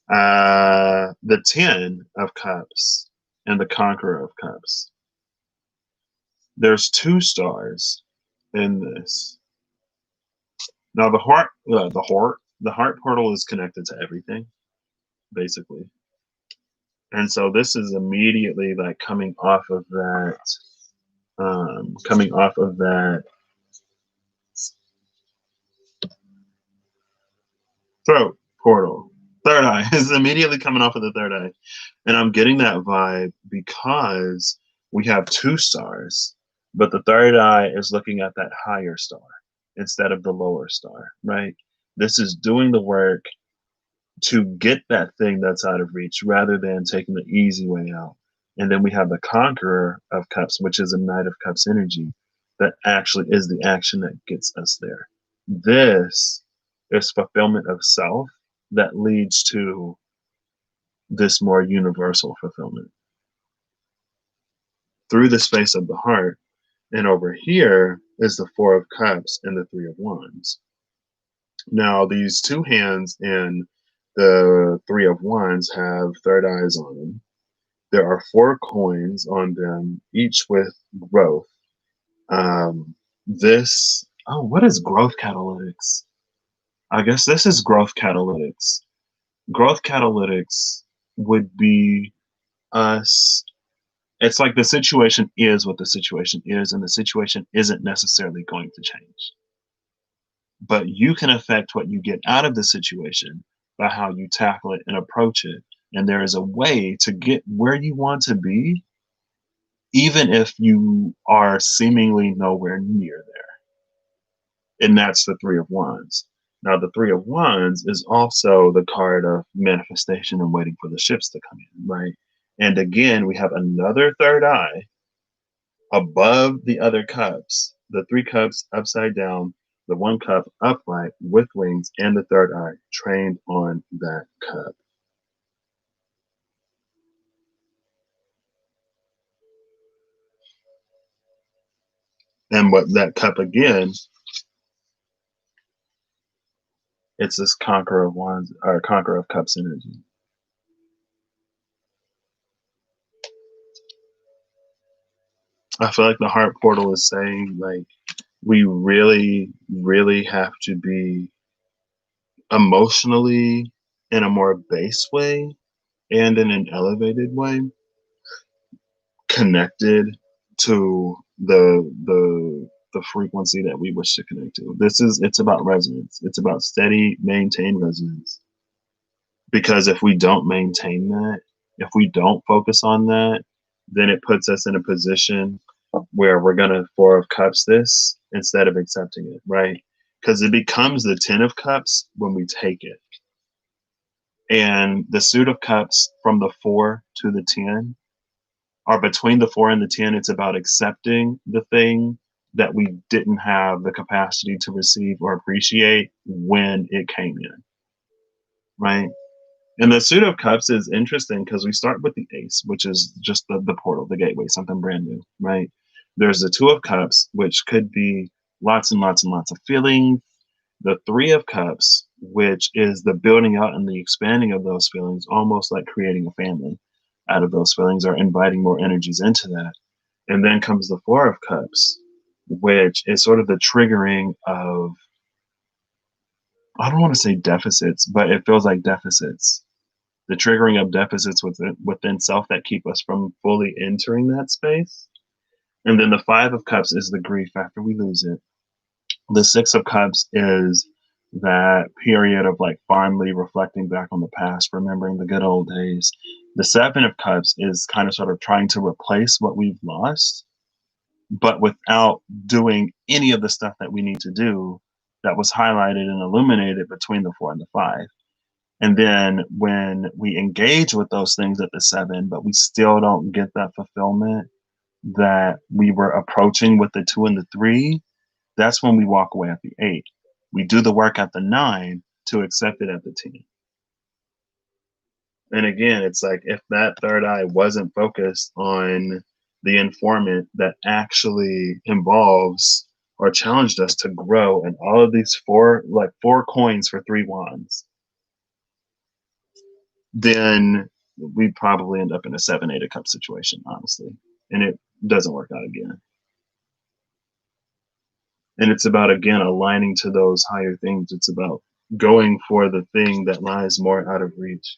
The 10 of Cups and the Conqueror of Cups. There's 2 stars in this. Now the heart portal is connected to everything, basically. And so this is immediately like coming off of that throat portal. Third eye is immediately coming off of the third eye. And I'm getting that vibe because we have 2 stars, but the third eye is looking at that higher star instead of the lower star, right? This is doing the work to get that thing that's out of reach rather than taking the easy way out. And then we have the Conqueror of Cups, which is a Knight of Cups energy that actually is the action that gets us there. This is fulfillment of self that leads to this more universal fulfillment through the space of the heart. And over here is the 4 of Cups and the 3 of Wands. Now, these 2 hands in the 3 of Wands have third eyes on them. There are 4 coins on them, each with growth. What is growth catalytics? I guess this is growth catalytics. Growth catalytics would be us It's like the situation is what the situation is, and the situation isn't necessarily going to change. But you can affect what you get out of the situation by how you tackle it and approach it. And there is a way to get where you want to be, even if you are seemingly nowhere near there. And that's the Three of Wands. Now, the Three of Wands is also the card of manifestation and waiting for the ships to come in, right? And again, we have another third eye above the other cups, the three cups upside down, the one cup upright with wings, and the third eye trained on that cup. And what that cup again, it's this conqueror of wands or conqueror of cups energy. I feel like the heart portal is saying like we really, really have to be emotionally in a more base way and in an elevated way connected to the frequency that we wish to connect to. It's about resonance. It's about steady, maintained resonance. Because if we don't maintain that, if we don't focus on that, then it puts us in a position where we're gonna Four of Cups this instead of accepting it, right? Because it becomes the Ten of Cups when we take it. And the Suit of Cups from the 4 to the 10 are between the 4 and the 10. It's about accepting the thing that we didn't have the capacity to receive or appreciate when it came in, right? And the Suit of Cups is interesting because we start with the Ace, which is just the portal, the gateway, something brand new, right? There's the Two of Cups, which could be lots and lots and lots of feelings. The Three of Cups, which is the building out and the expanding of those feelings, almost like creating a family out of those feelings or inviting more energies into that. And then comes the Four of Cups, which is sort of the triggering of, I don't want to say deficits, but it feels like deficits. The triggering of deficits within self that keep us from fully entering that space. And then the Five of Cups is the grief after we lose it. The Six of Cups is that period of like fondly reflecting back on the past, remembering the good old days. The Seven of Cups is kind of sort of trying to replace what we've lost, but without doing any of the stuff that we need to do that was highlighted and illuminated between the 4 and the 5. And then when we engage with those things at the 7, but we still don't get that fulfillment that we were approaching with the 2 and the 3, that's when we walk away at the 8. We do the work at the 9 to accept it at the 10. And again, it's like if that third eye wasn't focused on the informant that actually involves or challenged us to grow and all of these four coins for 3 wands, then we probably end up in a 7, 8 of cups situation, honestly. And it doesn't work out again. And it's about, again, aligning to those higher things. It's about going for the thing that lies more out of reach.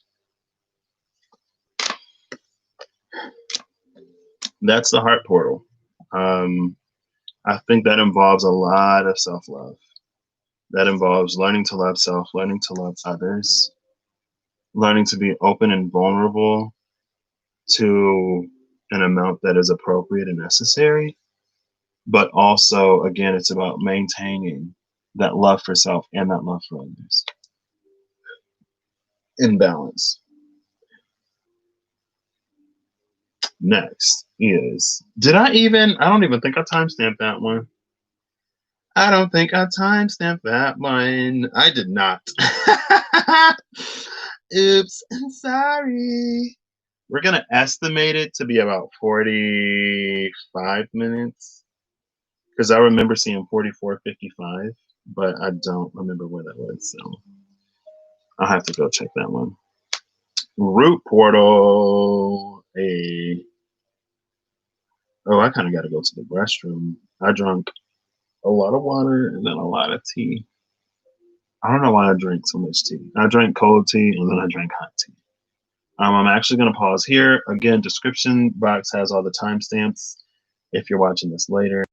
That's the heart portal. I think that involves a lot of self-love. That involves learning to love self, learning to love others, learning to be open and vulnerable to an amount that is appropriate and necessary. But also, again, it's about maintaining that love for self and that love for others in balance. Next is, I don't even think I timestamped that one. I don't think I timestamped that one. I did not. Oops, I'm sorry. We're going to estimate it to be about 45 minutes. Because I remember seeing 44:55, but I don't remember where that was. So I'll have to go check that one. Root portal. Oh, I kind of got to go to the restroom. I drank a lot of water and then a lot of tea. I don't know why I drank so much tea. I drank cold tea and then I drank hot tea. I'm actually going to pause here. Again, description box has all the timestamps if you're watching this later.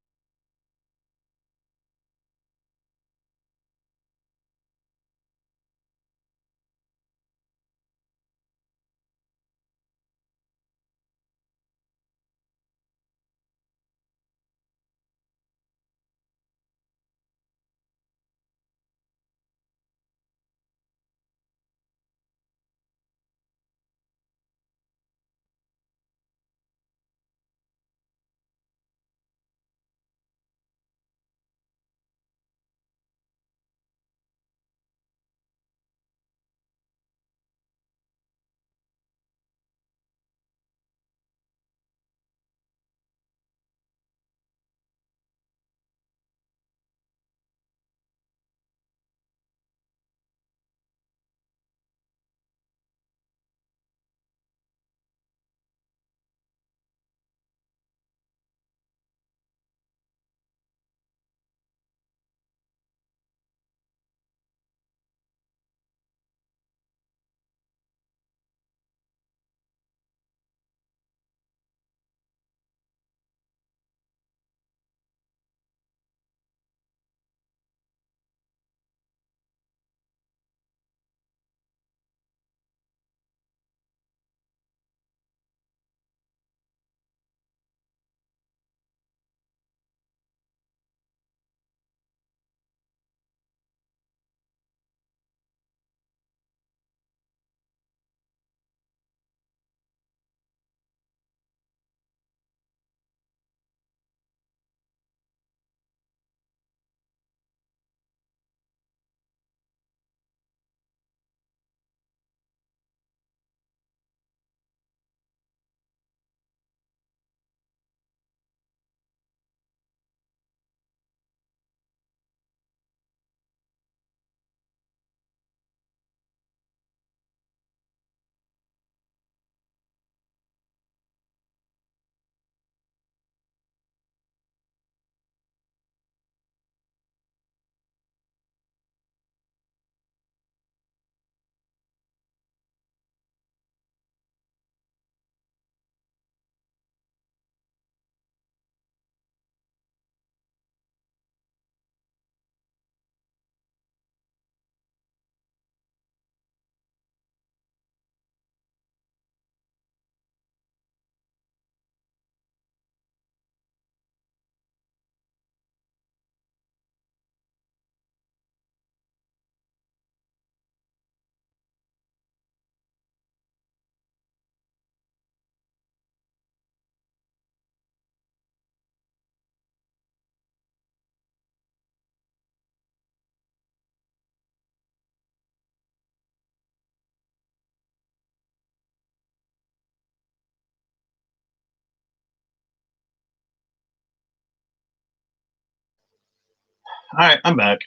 All right, I'm back.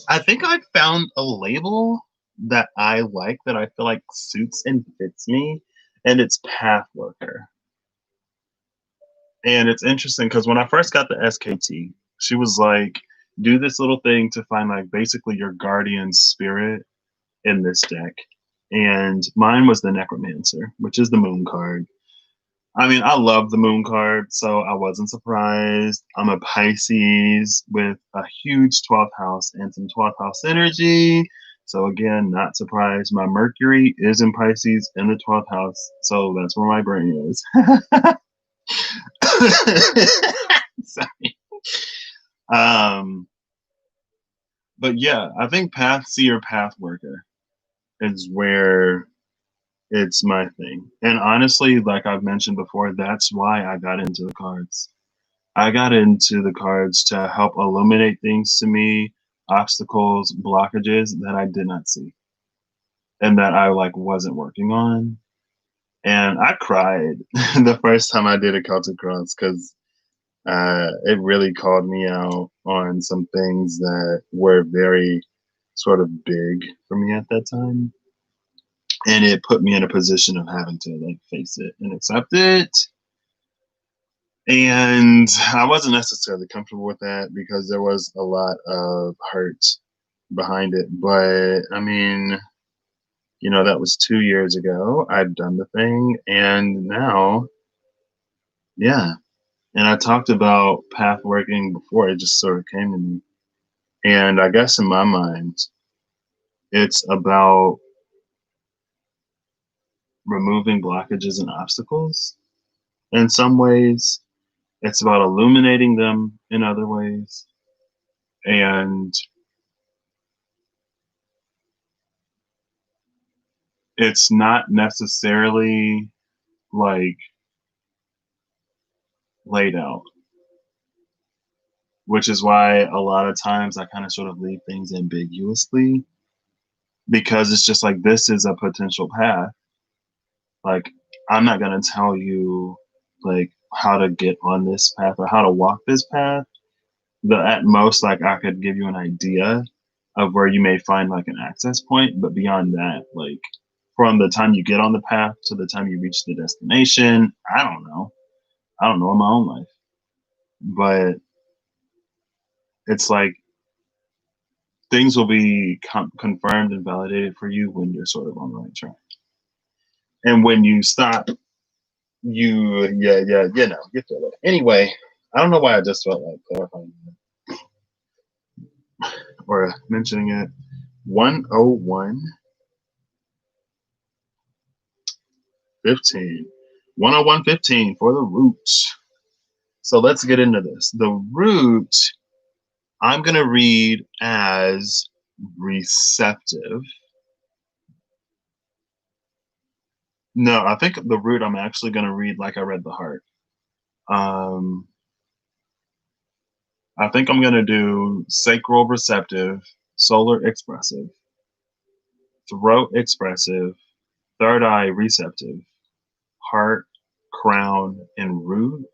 I think I found a label that I like, that I feel like suits and fits me, and it's path worker. And it's interesting because when I first got the SKT, she was like, do this little thing to find like basically your guardian spirit in this deck. And mine was the Necromancer, which is the moon card. I mean, I love the moon card, so I wasn't surprised. I'm a Pisces with a huge 12th house and some 12th house energy. So again, not surprised. My Mercury is in Pisces in the 12th house, so that's where my brain is. Sorry. Um, but yeah, I think path seer, path worker is where it's my thing. And honestly, like I've mentioned before, that's why I got into the cards. I got into the cards to help illuminate things to me, obstacles, blockages that I did not see and that I like wasn't working on. And I cried the first time I did a Celtic Cross because it really called me out on some things that were very sort of big for me at that time. And it put me in a position of having to like face it and accept it. And I wasn't necessarily comfortable with that because there was a lot of hurt behind it. But I mean, That was 2 years ago. I'd done the thing, and now, yeah. And I talked about path working before, it just sort of came to me. And I guess in my mind, it's about removing blockages and obstacles. In some ways, it's about illuminating them in other ways. And it's not necessarily like laid out, which is why a lot of times I kind of sort of leave things ambiguously, because it's just like, this is a potential path. Like, I'm not going to tell you like how to get on this path or how to walk this path. At most, like, I could give you an idea of where you may find like an access point, but beyond that, like, from the time you get on the path to the time you reach the destination, I don't know. I don't know in my own life. But it's like, things will be confirmed and validated for you when you're sort of on the right track. And when you stop, you feel it. Anyway, I don't know why I just felt like clarifying that or mentioning it. 101 15. 101 15 for the root. So let's get into this. The root, I'm going to read as receptive. No, I think the root I'm actually going to read like I read the heart. I think I'm going to do sacral receptive, solar expressive, throat expressive, third eye receptive, heart, crown, and root.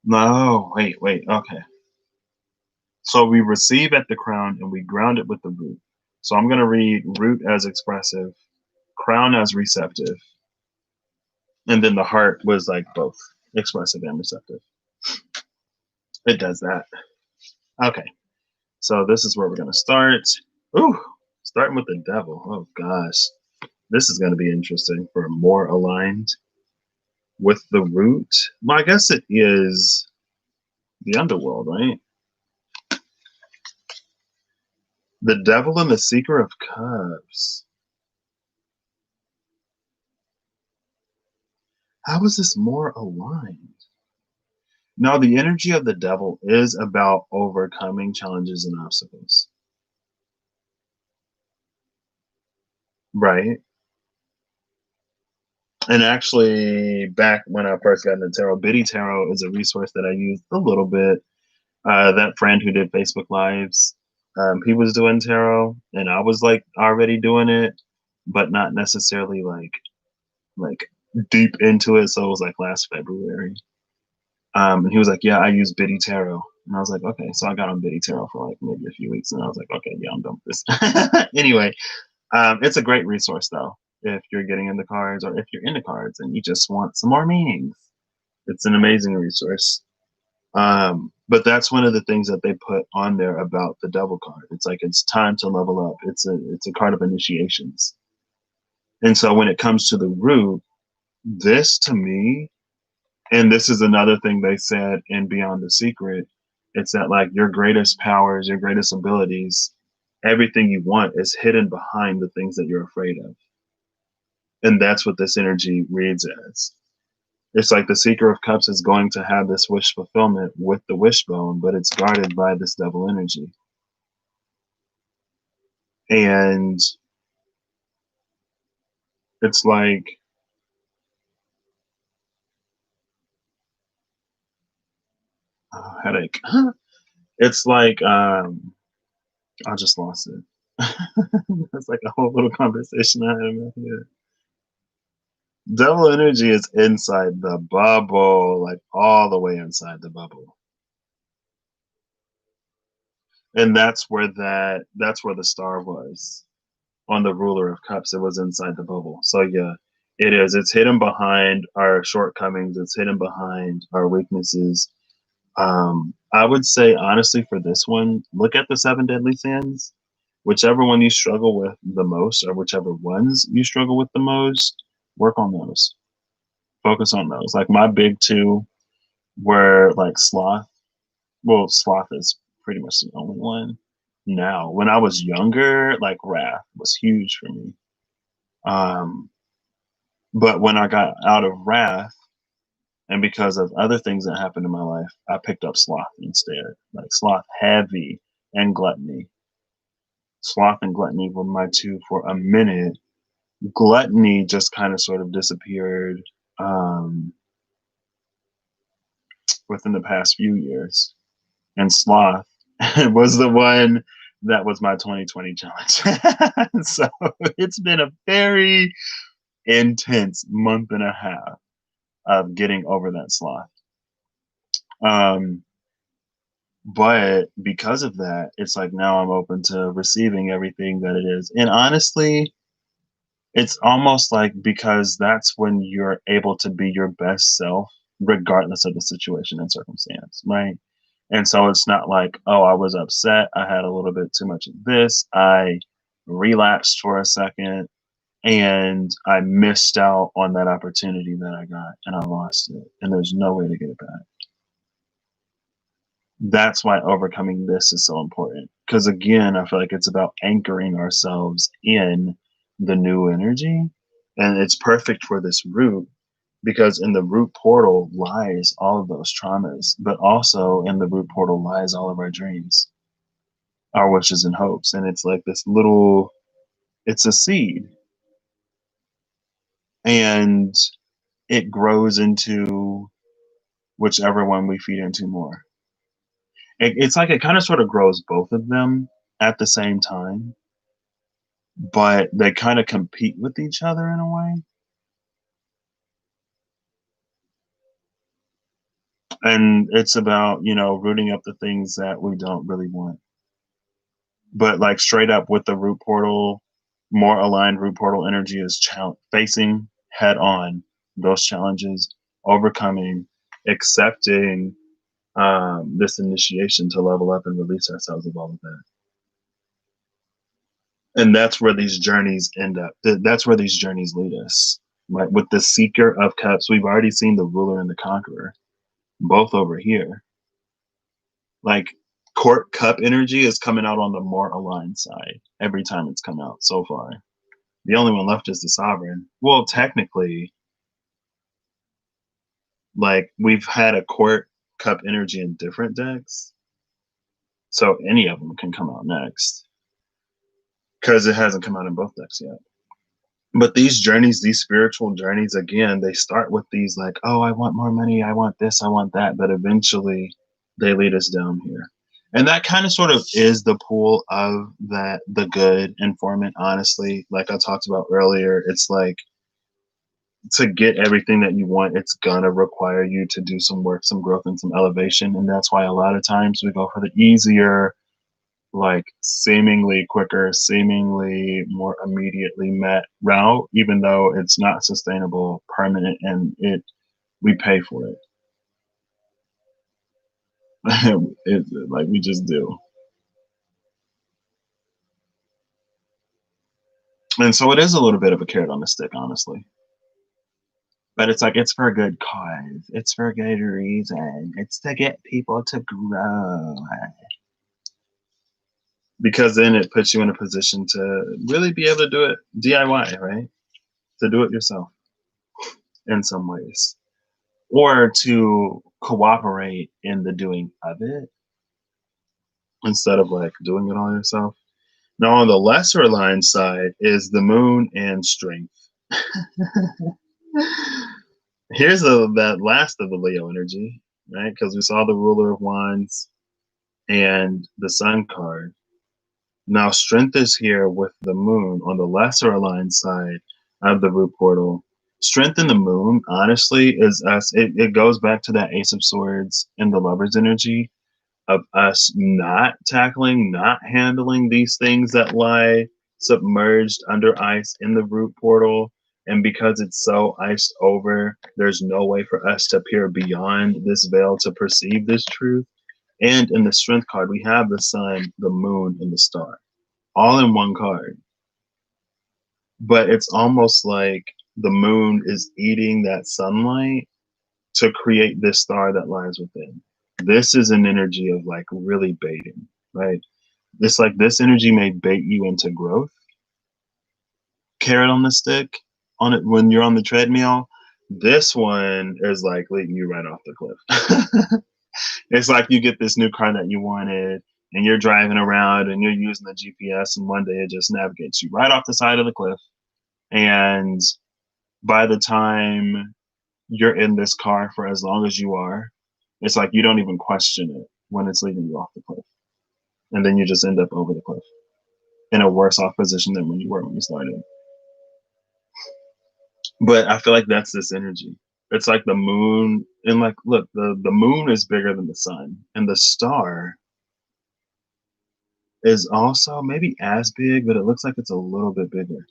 No, wait, okay. So we receive at the crown and we ground it with the root. So I'm going to read root as expressive, crown as receptive, and then the heart was like both expressive and receptive. It does that. Okay. So this is where we're going to start. Ooh, starting with the devil. Oh gosh. This is going to be interesting for more aligned with the root. Well, I guess it is the underworld, right? The devil and the seeker of cups. How is this more aligned? Now, the energy of the devil is about overcoming challenges and obstacles. Right. And actually, back when I first got into tarot, Biddy Tarot is a resource that I used a little bit. That friend who did Facebook Lives, he was doing tarot, and I was like already doing it, but not necessarily like deep into it. So it was like last February. And he was like, "Yeah, I use Biddy Tarot," and I was like, "Okay." So I got on Biddy Tarot for like maybe a few weeks, and I was like, "Okay, yeah, I'm done with this." Anyway, it's a great resource though if you're getting into cards or if you're into cards and you just want some more meanings. It's an amazing resource. But that's one of the things that they put on there about the devil card. It's like, it's time to level up. It's a card of initiations. And so when it comes to the root, this to me, and this is another thing they said in Beyond the Secret, it's that like your greatest powers, your greatest abilities, everything you want is hidden behind the things that you're afraid of. And that's what this energy reads as. It's like the Seeker of Cups is going to have this wish fulfillment with the wishbone, but it's guarded by this devil energy. And it's like, headache. It's like, I just lost it. It's like a whole little conversation I had in my head. Devil energy is inside the bubble, like all the way inside the bubble. And that's where the star was on the ruler of cups. It was inside the bubble. So yeah, it is. It's hidden behind our shortcomings. It's hidden behind our weaknesses. I would say honestly for this one, look at the seven deadly sins. whichever one you struggle with the most, or whichever ones you struggle with the most, work on those. Focus on those. Like my big two were like sloth. Well, sloth is pretty much the only one now. When I was younger, like wrath was huge for me. But when I got out of wrath, and because of other things that happened in my life, I picked up sloth instead. Like sloth heavy and gluttony. Sloth and gluttony were my two for a minute. Gluttony just kind of sort of disappeared within the past few years. And sloth was the one that was my 2020 challenge. So it's been a very intense month and a half of getting over that sloth. But because of that, it's like now I'm open to receiving everything that it is. And honestly, it's almost like because that's when you're able to be your best self, regardless of the situation and circumstance, right? And so it's not like, oh, I was upset. I had a little bit too much of this. I relapsed for a second and I missed out on that opportunity that I got and I lost it. And there's no way to get it back. That's why overcoming this is so important. Because again, I feel like it's about anchoring ourselves in the new energy. And it's perfect for this root because in the root portal lies all of those traumas, but also in the root portal lies all of our dreams, our wishes and hopes. And it's like this little, it's a seed. And it grows into whichever one we feed into more. It's like it kind of sort of grows both of them at the same time, but they kind of compete with each other in a way. And it's about, rooting up the things that we don't really want. But like straight up with the root portal, more aligned root portal energy is facing head on those challenges, overcoming, accepting this initiation to level up and release ourselves of all of that. And that's where these journeys end up. That's where these journeys lead us. Like with the Seeker of Cups, we've already seen the Ruler and the Conqueror, both over here. Like Court Cup energy is coming out on the more aligned side every time it's come out so far. The only one left is the Sovereign. Well, technically, like we've had a Court Cup energy in different decks, so any of them can come out next because it hasn't come out in both decks yet. But these journeys, these spiritual journeys, again, they start with these like, oh, I want more money, I want this, I want that, but eventually they lead us down here. And that kind of sort of is the pool of the good informant, honestly. Like I talked about earlier, it's like to get everything that you want, it's gonna require you to do some work, some growth, and some elevation. And that's why a lot of times we go for the easier, like seemingly quicker, seemingly more immediately met route, even though it's not sustainable, permanent, and we pay for it. Like we just do. And so it is a little bit of a carrot on the stick, honestly. But it's like it's for a good cause. It's for a good reason. It's to get people to grow. Because then it puts you in a position to really be able to do it DIY, right? To do it yourself in some ways. Or to cooperate in the doing of it instead of like doing it all yourself. Now, on the lesser aligned side is the moon and strength. Here's that last of the Leo energy, right? Because we saw the Ruler of Wands and the Sun card. Now, strength is here with the moon on the lesser aligned side of the root portal. Strength in the moon, honestly, is us. It goes back to that Ace of Swords and the Lover's energy of us not tackling, not handling these things that lie submerged under ice in the root portal. And because it's so iced over, there's no way for us to peer beyond this veil to perceive this truth. And in the strength card, we have the sun, the moon, and the star. all in one card. But it's almost like the moon is eating that sunlight to create this star that lies within. This is an energy of like really baiting, right? It's like this energy may bait you into growth. Carrot on the stick on it when you're on the treadmill. This one is like leading you right off the cliff. It's like you get this new car that you wanted and you're driving around and you're using the GPS, and one day it just navigates you right off the side of the cliff. And by the time you're in this car for as long as you are, it's like you don't even question it when it's leading you off the cliff. And then you just end up over the cliff in a worse off position than when you were when you started. But I feel like that's this energy. It's like the moon, and like, look, the moon is bigger than the sun, and the star is also maybe as big, but it looks like it's a little bit bigger.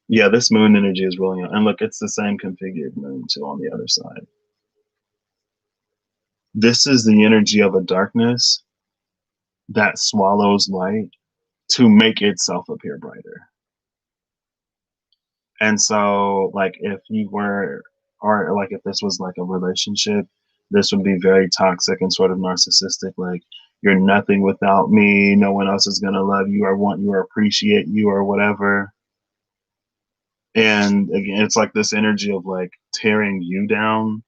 Yeah, this moon energy is rolling out. And look, it's the same configured moon too on the other side. This is the energy of a darkness that swallows light to make itself appear brighter. And so, like, if you were, or like if this was like a relationship, this would be very toxic and sort of narcissistic. Like, you're nothing without me. No one else is going to love you or want you or appreciate you or whatever. And again, it's like this energy of like tearing you down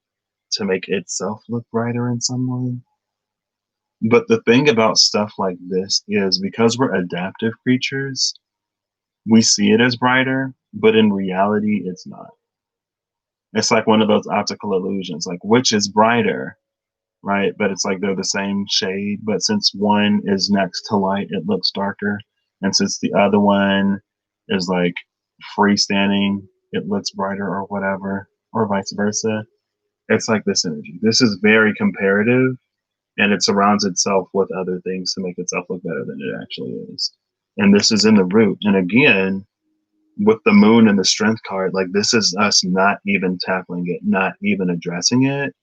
to make itself look brighter in some way. But the thing about stuff like this is because we're adaptive creatures, we see it as brighter, but in reality, it's not. It's like one of those optical illusions, like which is brighter, right? But it's like they're the same shade, but since one is next to light, it looks darker. And since the other one is like freestanding, it looks brighter or whatever, or vice versa. It's like this energy. This is very comparative, and it surrounds itself with other things to make itself look better than it actually is. And this is in the root. And again, with the moon and the strength card, like this is us not even tackling it, not even addressing it,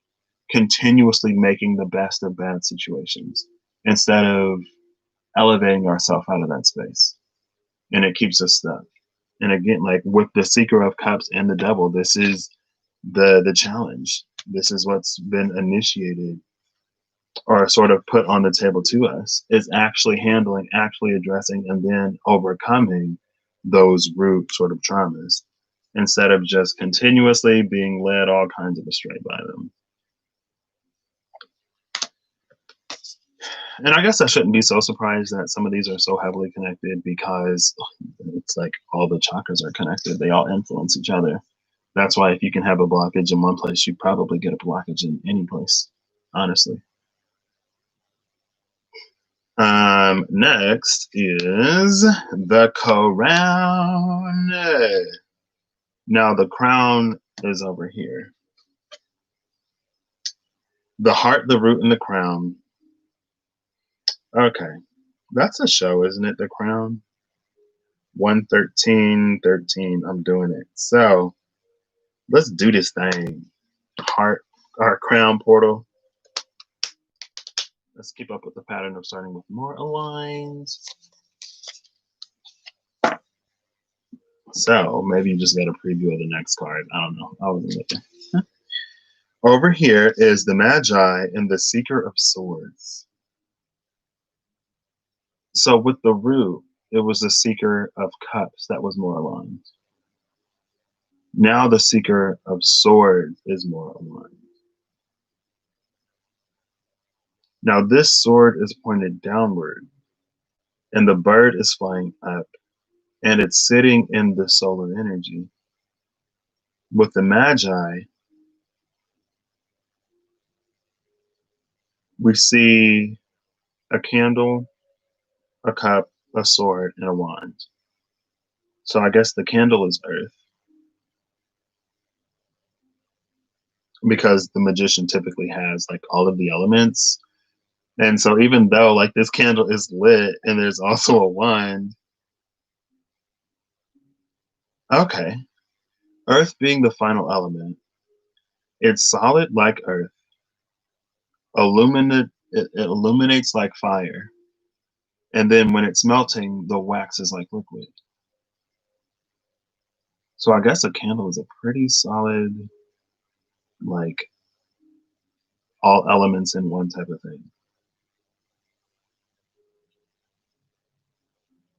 continuously making the best of bad situations instead of elevating ourselves out of that space. And it keeps us stuck. And again, like with the Seeker of Cups and the Devil, this is the challenge. This is what's been initiated or sort of put on the table to us, is actually handling, actually addressing, and then overcoming those root sort of traumas instead of just continuously being led all kinds of astray by them. And I guess I shouldn't be so surprised that some of these are so heavily connected, because it's like all the chakras are connected. They all influence each other. That's why if you can have a blockage in one place, you probably get a blockage in any place, honestly. Next is the crown. Now the crown is over here. The heart, the root, and the crown. Okay, that's a show, isn't it? The Crown. 11313. I'm doing it. So let's do this thing. Heart, our crown portal. Let's keep up with the pattern of starting with more aligned. So maybe you just got a preview of the next card. I don't know. I wasn't looking. Over here is the Magi and the Seeker of Swords. So with the root, it was the Seeker of Cups that was more aligned. Now the Seeker of Swords is more aligned. Now this sword is pointed downward, and the bird is flying up, and it's sitting in the solar energy. With the Magi, we see a candle, a cup, a sword, and a wand. So I guess the candle is earth, because the magician typically has like all of the elements. And so even though like this candle is lit and there's also a wand, okay, earth being the final element, it's solid like earth, it illuminates like fire, And then when it's melting, the wax is like liquid. So I guess a candle is a pretty solid, like all elements in one type of thing.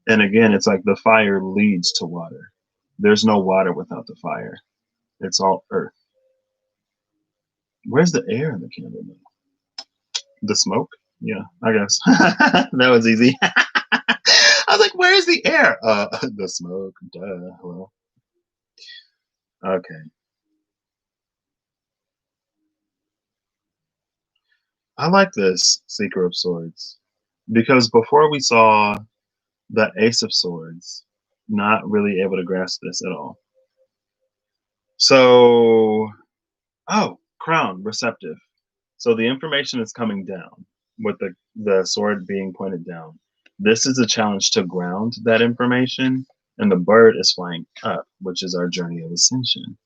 And again, it's like the fire leads to water. There's no water without the fire. It's all earth. Where's the air in the candle though? The smoke? Yeah, I guess. That was easy. I was like, where's the air? The smoke. Duh. Well, okay. I like this Seeker of Swords because before we saw the Ace of Swords, not really able to grasp this at all. So, oh, Crown, receptive. So the information is coming down with the sword being pointed down. This is a challenge to ground that information, and the bird is flying up, which is our journey of ascension.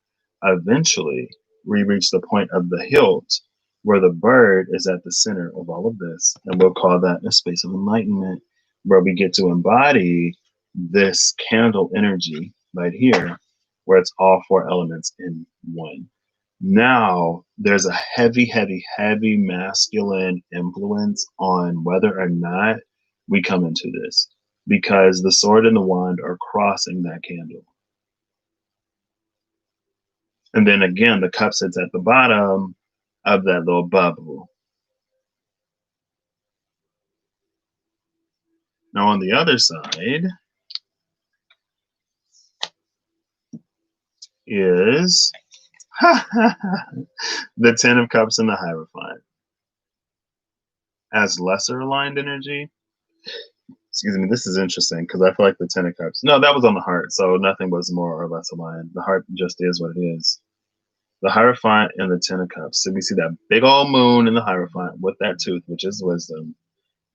Eventually, we reach the point of the hilt where the bird is at the center of all of this, and we'll call that a space of enlightenment where we get to embody this candle energy right here, where it's all four elements in one. Now there's a heavy, heavy, heavy masculine influence on whether or not we come into this because the sword and the wand are crossing that candle. And then again, the cup sits at the bottom of that little bubble. Now on the other side is the Ten of Cups and the Hierophant. As lesser aligned energy, excuse me, this is interesting because I feel like the Ten of Cups. No, that was on the heart, so nothing was more or less aligned. The heart just is what it is. The Hierophant and the Ten of Cups. So we see that big old moon in the Hierophant with that tooth, which is wisdom.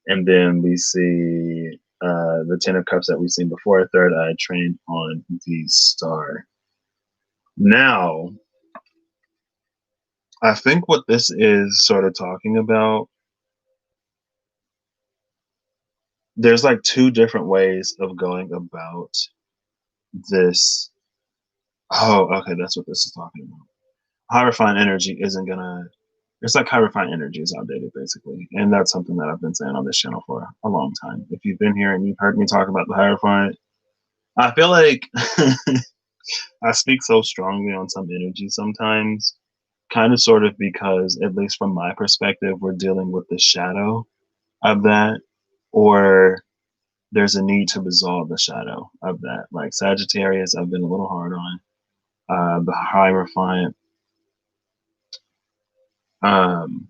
And then we see the Ten of Cups that we've seen before, third eye trained on the star. Now, I think what this is sort of talking about, there's like two different ways of going about this. Oh, okay, that's what this is talking about. Hierophant energy isn't gonna, it's like Hierophant energy is outdated basically. And that's something that I've been saying on this channel for a long time. If you've been here and you've heard me talk about the Hierophant, I feel like I speak so strongly on some energy sometimes, kind of sort of because, at least from my perspective, we're dealing with the shadow of that, or there's a need to resolve the shadow of that. Like Sagittarius, I've been a little hard on. The Hierophant. Um,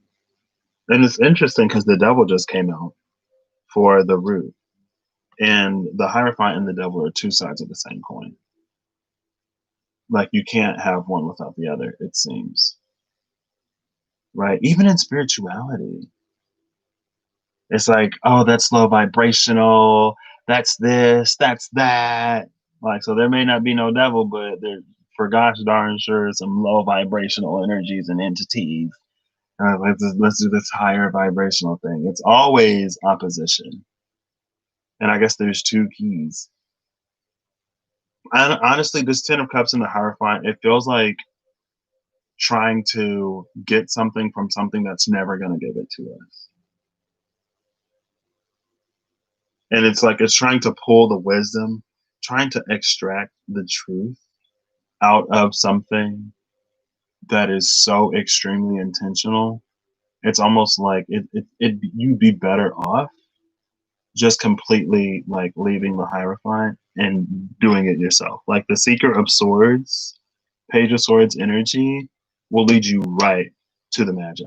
and it's interesting because the devil just came out for the root. And the Hierophant and the devil are two sides of the same coin. Like you can't have one without the other, it seems. Right? Even in spirituality, it's like, oh, that's low vibrational, that's this, that's that. Like, so there may not be no devil, but there, for gosh darn sure, some low vibrational energies and entities. Let's do this higher vibrational thing. It's always opposition. And I guess there's two keys. And honestly, this Ten of Cups and the Hierophant, it feels like trying to get something from something that's never going to give it to us. And it's like it's trying to pull the wisdom, trying to extract the truth out of something that is so extremely intentional. It's almost like you'd be better off just completely like leaving the Hierophant and doing it yourself. Like the Seeker of Swords, Page of Swords energy will lead you right to the Magi,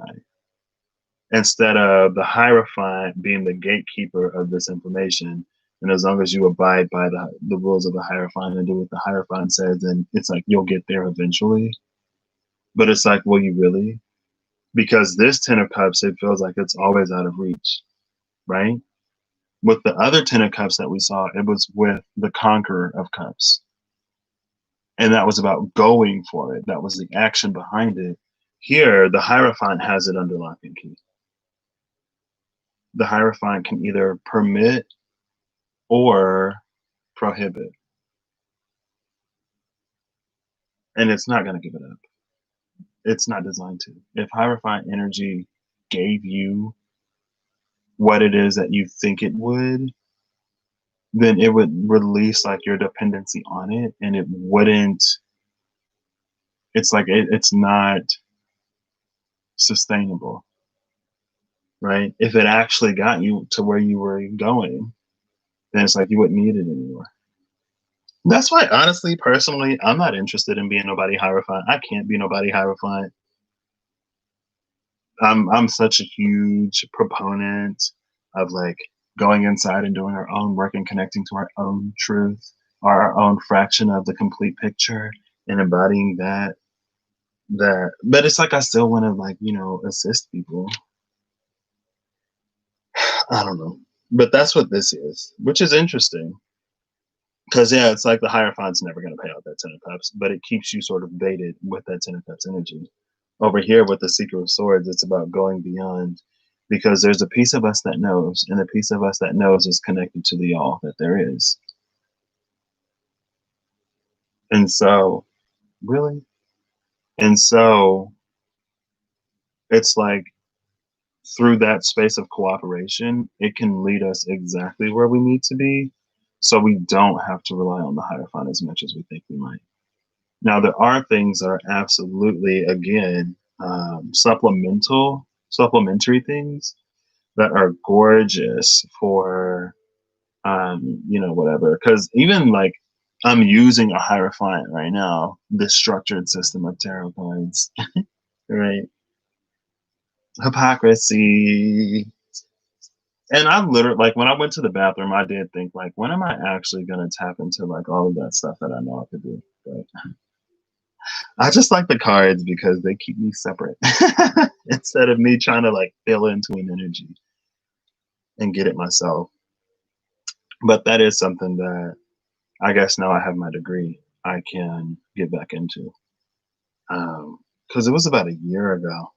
instead of the Hierophant being the gatekeeper of this information. And as long as you abide by the rules of the Hierophant and do what the Hierophant says, then it's like you'll get there eventually. But it's like, will you really? Because this Ten of Cups, it feels like it's always out of reach, right? With the other Ten of Cups that we saw, it was with the Conqueror of Cups. And that was about going for it. That was the action behind it. Here, the Hierophant has it under lock and key. The Hierophant can either permit or prohibit. And it's not going to give it up. It's not designed to. If Hierophant energy gave you what it is that you think it would, then it would release like your dependency on it, and it wouldn't. It's like it's not sustainable, right? If it actually got you to where you were going, then it's like you wouldn't need it anymore. That's why, honestly, personally, I'm not interested in being nobody Hierophant. I can't be nobody Hierophant. I'm such a huge proponent of like going inside and doing our own work and connecting to our own truth, or our own fraction of the complete picture, and embodying that. But it's like I still want to, like, assist people. I don't know, but that's what this is, which is interesting. Because yeah, it's like the Hierophant's never going to pay out that 10 of Cups, but it keeps you sort of baited with that 10 of Cups energy. Over here with the Secret of Swords, it's about going beyond, because there's a piece of us that knows, and the piece of us that knows is connected to the all that there is. And so, really? And so, it's like through that space of cooperation, it can lead us exactly where we need to be. So we don't have to rely on the Hierophant as much as we think we might. Now, there are things that are absolutely, again, supplementary things that are gorgeous for, whatever. Because even like I'm using a Hierophant right now, this structured system of tarot cards, right? Hypocrisy. And I literally, like, when I went to the bathroom, I did think, like, when am I actually going to tap into, like, all of that stuff that I know I could do? But I just like the cards because they keep me separate instead of me trying to, like, fill into an energy and get it myself. But that is something that I guess now I have my degree, I can get back into. Because it was about a year ago.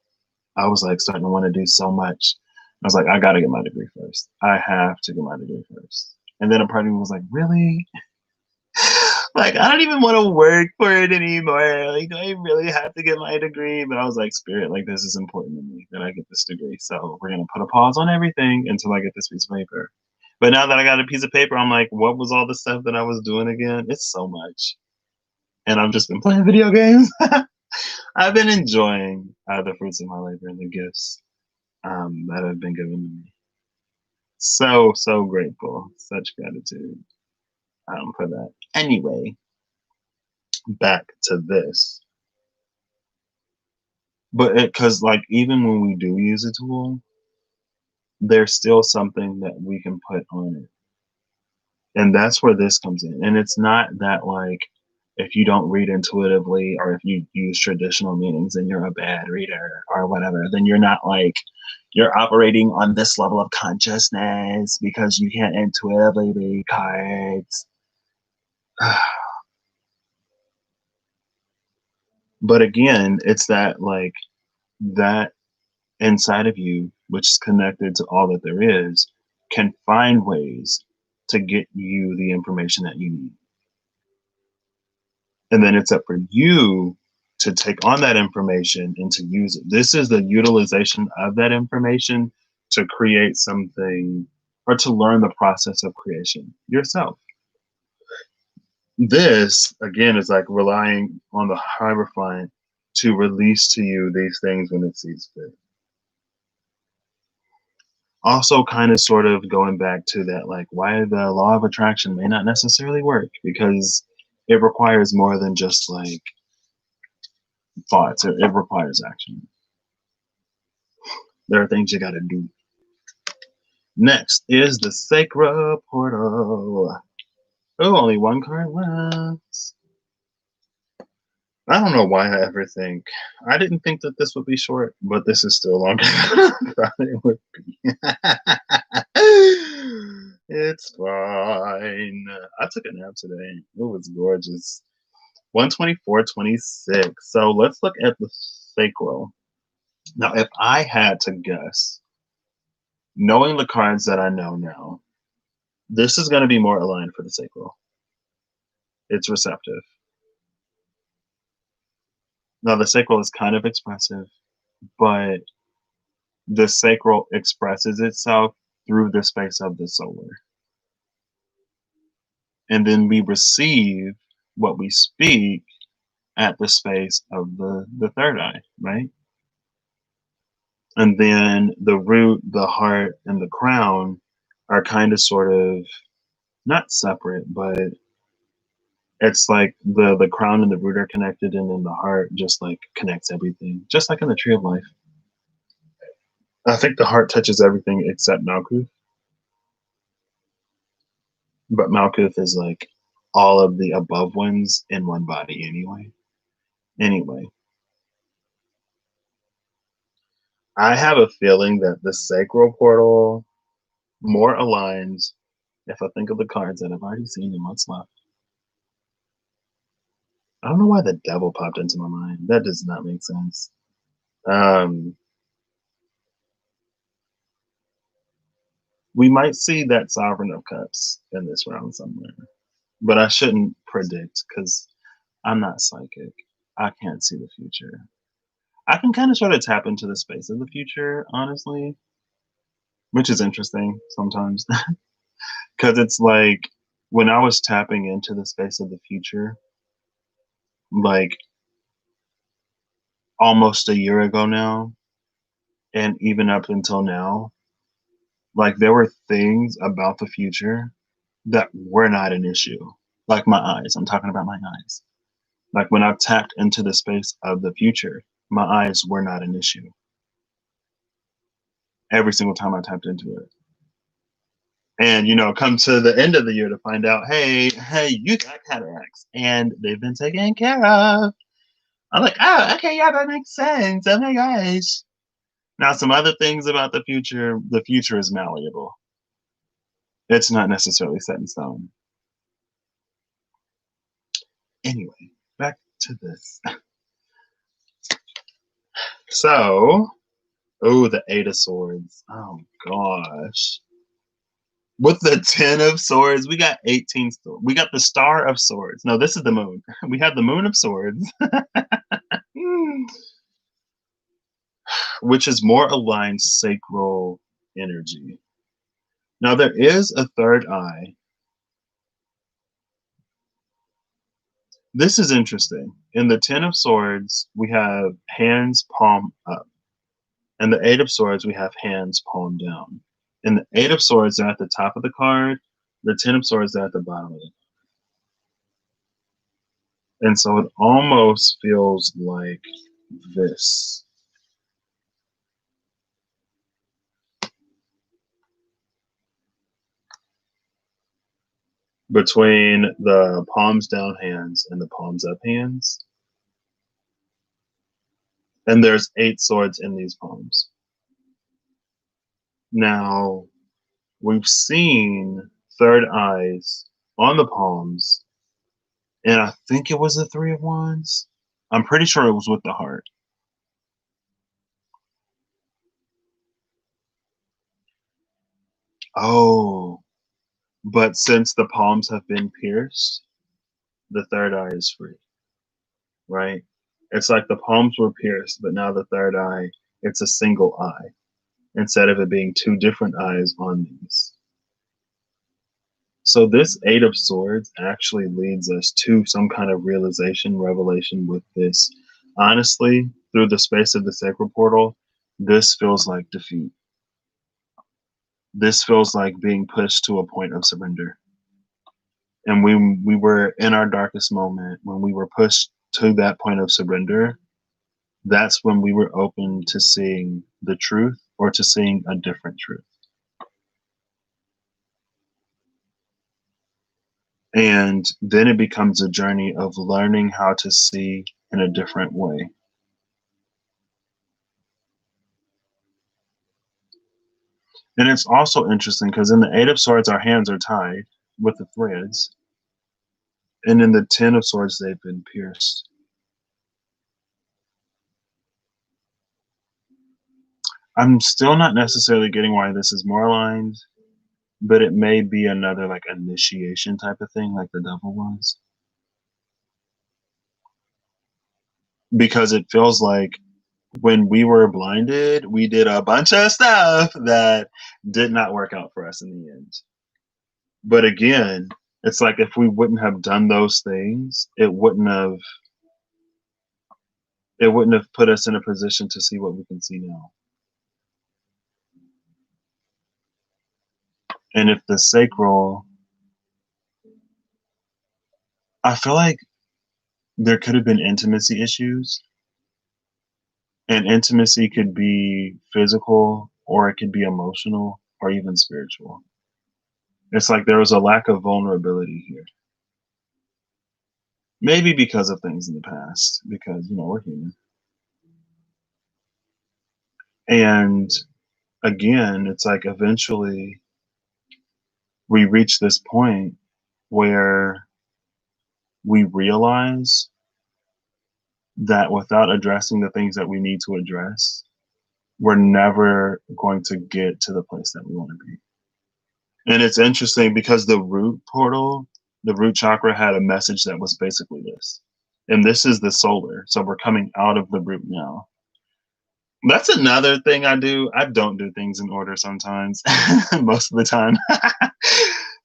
I was, like, starting to want to do so much. I was like, I got to get my degree first. I have to get my degree first. And then a part of me was like, really? Like, I don't even want to work for it anymore. Like, do I really have to get my degree? But I was like, Spirit, like, this is important to me that I get this degree. So we're going to put a pause on everything until I get this piece of paper. But now that I got a piece of paper, I'm like, what was all the stuff that I was doing again? It's so much. And I've just been playing video games. I've been enjoying the fruits of my labor and the gifts that have been given to me. So, so grateful. Such gratitude for that. Anyway, back to this. But because, like, even when we do use a tool, there's still something that we can put on it. And that's where this comes in. And it's not that, like, if you don't read intuitively or if you use traditional meanings and you're a bad reader or whatever, then you're not, like, you're operating on this level of consciousness because you can't intuitively read cards. But again, it's that, like, that inside of you, which is connected to all that there is, can find ways to get you the information that you need. And then it's up for you to take on that information and to use it. This is the utilization of that information to create something, or to learn the process of creation yourself. This, again, is like relying on the Hierophant to release to you these things when it sees fit. Also, kind of sort of going back to that, like, why the law of attraction may not necessarily work, because it requires more than just, like, thoughts. It requires action. There are things you got to do. Next is the Sacral Portal. Oh, only one card left. I don't know why I ever think. I didn't think that this would be short, but this is still longer than I thought it would be. It's fine. I took a nap today. It was gorgeous. 124.26. So let's look at the sacral. Now, if I had to guess, knowing the cards that I know now, This is going to be more aligned for the sacral. It's receptive. Now, the sacral is kind of expressive, but the sacral expresses itself through the space of the solar. And then we receive what we speak at the space of the third eye, right? And then the root, the heart, and the crown are kind of sort of not separate, but it's like the crown and the root are connected, and then the heart just like connects everything, just like in the tree of life. I think the heart touches everything except Malkuth, but Malkuth is like all of the above ones in one body anyway. I have a feeling that the sacral portal more aligns, if I think of the cards that I've already seen and what's left. I don't know why the devil popped into my mind. That does not make sense. We might see that Sovereign of Cups in this round somewhere, but I shouldn't predict because I'm not psychic. I can't see the future. I can kind of sort of tap into the space of the future, honestly, which is interesting sometimes because it's like when I was tapping into the space of the future, like almost a year ago now, and even up until now, like there were things about the future that were not an issue. Like my eyes, I'm talking about my eyes. Like when I tapped into the space of the future, my eyes were not an issue. Every single time I tapped into it. And come to the end of the year to find out, hey, you got cataracts and they've been taken care of. I'm like, oh, okay, yeah, that makes sense. Oh my gosh. Now, some other things about the future is malleable. It's not necessarily set in stone. Anyway, back to this. So, the 8 of Swords. Oh gosh. With the 10 of Swords, we got 18. We got the Star of Swords. No, this is the Moon. We have the Moon of Swords, which is more aligned sacral energy. Now, there is a third eye. This is interesting. In the 10 of Swords, we have hands palm up. And the 8 of Swords, we have hands palm down. And the 8 of Swords are at the top of the card. The 10 of Swords are at the bottom of it. And so it almost feels like this. Between the palms down hands and the palms up hands. And there's 8 swords in these palms. Now, we've seen third eyes on the palms, and I think it was the 3 of Wands. I'm pretty sure it was with the heart. Oh, but since the palms have been pierced, the third eye is free, right? It's like the palms were pierced, but now the third eye, it's a single eye instead of it being 2 different eyes on these. So this 8 of Swords actually leads us to some kind of realization, revelation with this. Honestly, through the space of the sacral portal, this feels like defeat. This feels like being pushed to a point of surrender. And when we were in our darkest moment, when we were pushed to that point of surrender, that's when we were open to seeing the truth or to seeing a different truth. And then it becomes a journey of learning how to see in a different way. And it's also interesting because in the 8 of Swords, our hands are tied with the threads. And in the 10 of Swords, they've been pierced. I'm still not necessarily getting why this is more aligned, but it may be another like initiation type of thing, like the devil was. Because it feels like when we were blinded, we did a bunch of stuff that did not work out for us in the end. But again, it's like if we wouldn't have done those things, it wouldn't have put us in a position to see what we can see now. And if the sacral, I feel like there could have been intimacy issues, and intimacy could be physical or it could be emotional or even spiritual. It's like there was a lack of vulnerability here. Maybe because of things in the past, because, we're human. And again, it's like eventually we reach this point where we realize that without addressing the things that we need to address, we're never going to get to the place that we want to be. And it's interesting because the root portal, the root chakra had a message that was basically this. And this is the solar. So we're coming out of the root now. That's another thing I do. I don't do things in order sometimes, most of the time.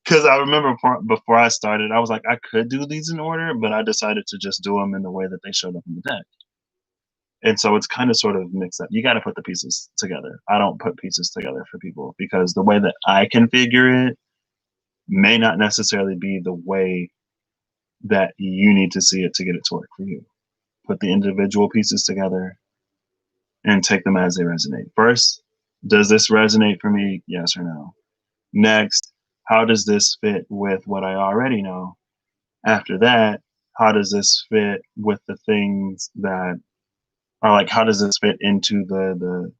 Because I remember before I started, I was like, I could do these in order, but I decided to just do them in the way that they showed up in the deck. And so it's kind of sort of mixed up. You got to put the pieces together. I don't put pieces together for people because the way that I can figure it may not necessarily be the way that you need to see it to get it to work for you. Put the individual pieces together and take them as they resonate. First, does this resonate for me? Yes or no? Next, how does this fit with what I already know? After that, how does this fit with the things that are like, how does this fit into the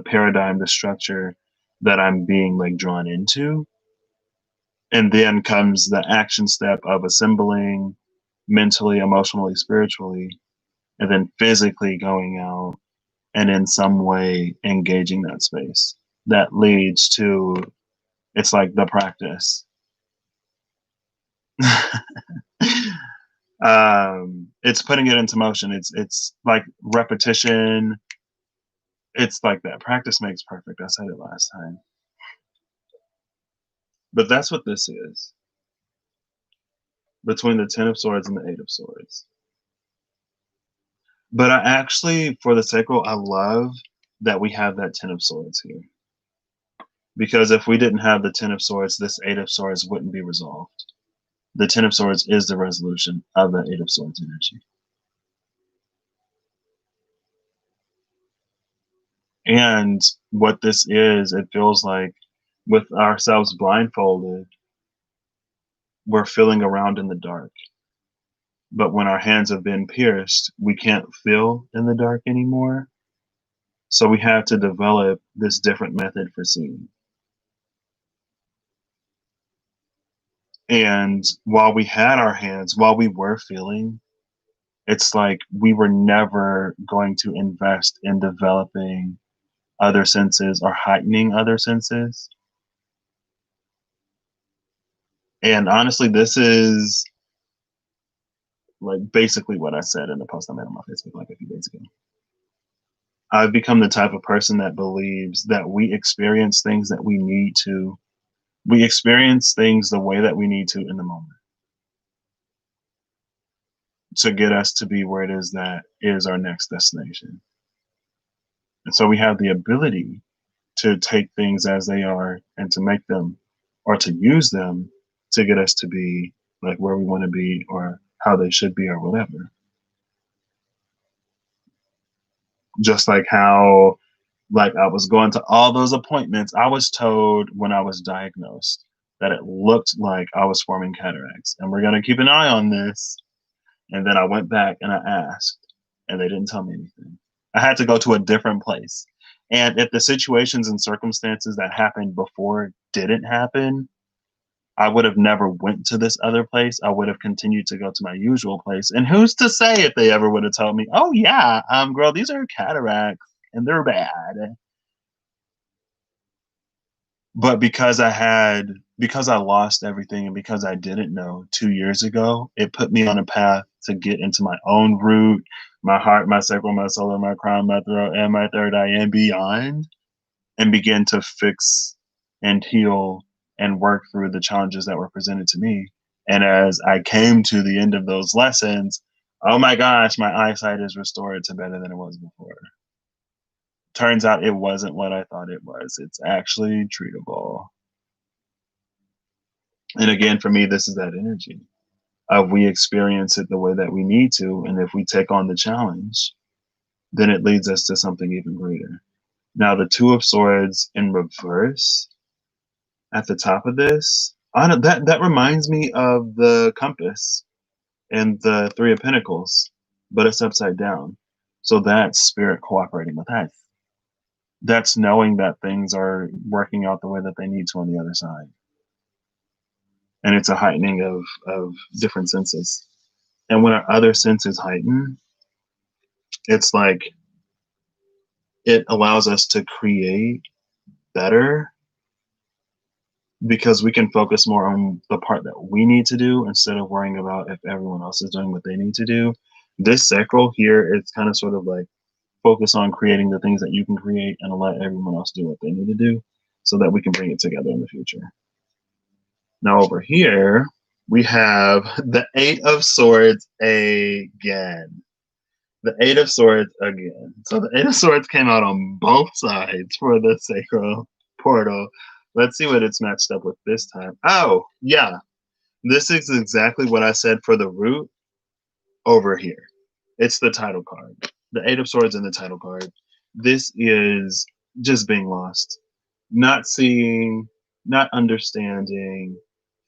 paradigm, the structure that I'm being like drawn into? And then comes the action step of assembling mentally, emotionally, spiritually, and then physically going out and in some way engaging that space. That leads to, it's like the practice. It's putting it into motion. It's like repetition. It's like that. Practice makes perfect. I said it last time. But that's what this is. Between the Ten of Swords and the Eight of Swords. But I actually, for the sacral, I love that we have that Ten of Swords here. Because if we didn't have the Ten of Swords, this Eight of Swords wouldn't be resolved. The Ten of Swords is the resolution of the Eight of Swords energy. And what this is, it feels like with ourselves blindfolded, we're feeling around in the dark. But when our hands have been pierced, we can't feel in the dark anymore. So we have to develop this different method for seeing. And while we had our hands, while we were feeling, it's like we were never going to invest in developing other senses or heightening other senses. And honestly, this is like basically what I said in the post I made on my Facebook like a few days ago. I've become the type of person that believes that we experience things that we need to. We experience things the way that we need to in the moment to get us to be where it is that is our next destination. And so we have the ability to take things as they are and to make them or to use them to get us to be like where we want to be or how they should be or whatever. Just like how like I was going to all those appointments, I was told when I was diagnosed that it looked like I was forming cataracts and we're going to keep an eye on this. And then I went back and I asked and they didn't tell me anything. I had to go to a different place. And if the situations and circumstances that happened before didn't happen, I would have never went to this other place. I would have continued to go to my usual place. And who's to say if they ever would have told me, oh yeah, girl, these are cataracts and they're bad. But because I lost everything and because I didn't know 2 years ago, it put me on a path to get into my own root, my heart, my sacral, my solar, my crown, my throat, and my third eye and beyond, and begin to fix and heal and work through the challenges that were presented to me. And as I came to the end of those lessons, oh my gosh, my eyesight is restored to better than it was before. Turns out it wasn't what I thought it was. It's actually treatable. And again, for me, this is that energy of we experience it the way that we need to. And if we take on the challenge, then it leads us to something even greater. Now, the Two of Swords in reverse at the top of this, that reminds me of the compass and the Three of Pentacles, but it's upside down. So that's spirit cooperating with us. That's knowing that things are working out the way that they need to on the other side. And it's a heightening of different senses. And when our other senses heighten, it's like it allows us to create better because we can focus more on the part that we need to do instead of worrying about if everyone else is doing what they need to do. This sacral here, it's kind of sort of like focus on creating the things that you can create and let everyone else do what they need to do so that we can bring it together in the future. Now over here, we have the Eight of Swords again. The Eight of Swords again. So the Eight of Swords came out on both sides for the sacral portal. Let's see what it's matched up with this time. Oh, yeah. This is exactly what I said for the root over here. It's the title card. The Eight of Swords in the title card. This is just being lost. Not seeing, not understanding,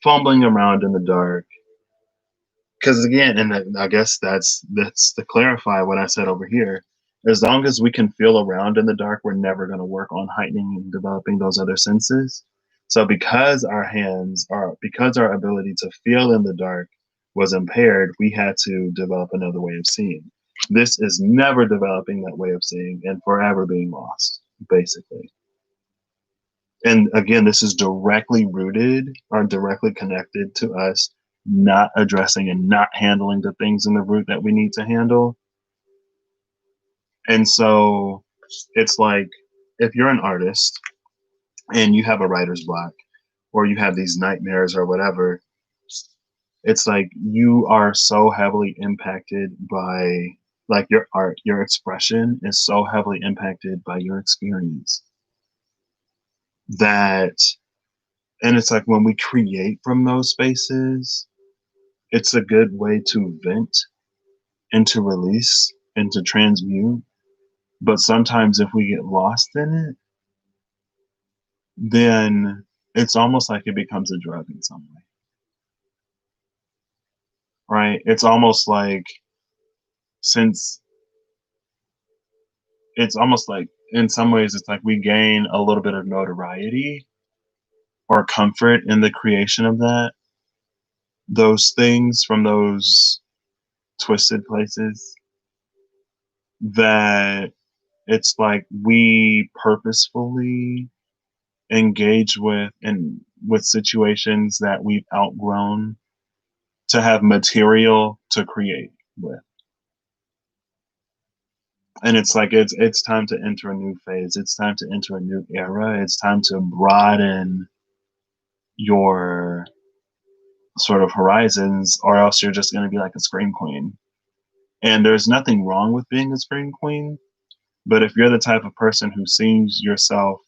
fumbling around in the dark. Because again, and I guess that's to clarify what I said over here. As long as we can feel around in the dark, we're never going to work on heightening and developing those other senses. So because because our ability to feel in the dark was impaired, we had to develop another way of seeing. This is never developing that way of seeing and forever being lost, basically. And again, this is directly rooted or directly connected to us not addressing and not handling the things in the root that we need to handle. And so it's like if you're an artist and you have a writer's block or you have these nightmares or whatever, it's like you are so heavily impacted by like your art, your expression is so heavily impacted by your experience that, and it's like when we create from those spaces, it's a good way to vent and to release and to transmute. But sometimes if we get lost in it, then it's almost like it becomes a drug in some way. Right? It's almost like since it's almost like in some ways it's like we gain a little bit of notoriety or comfort in the creation of those things from those twisted places that it's like we purposefully engage with and with situations that we've outgrown to have material to create with. And it's like it's time to enter a new phase. It's time to enter a new era. It's time to broaden your sort of horizons, or else you're just going to be like a scream queen. And there's nothing wrong with being a scream queen, but if you're the type of person who sees yourself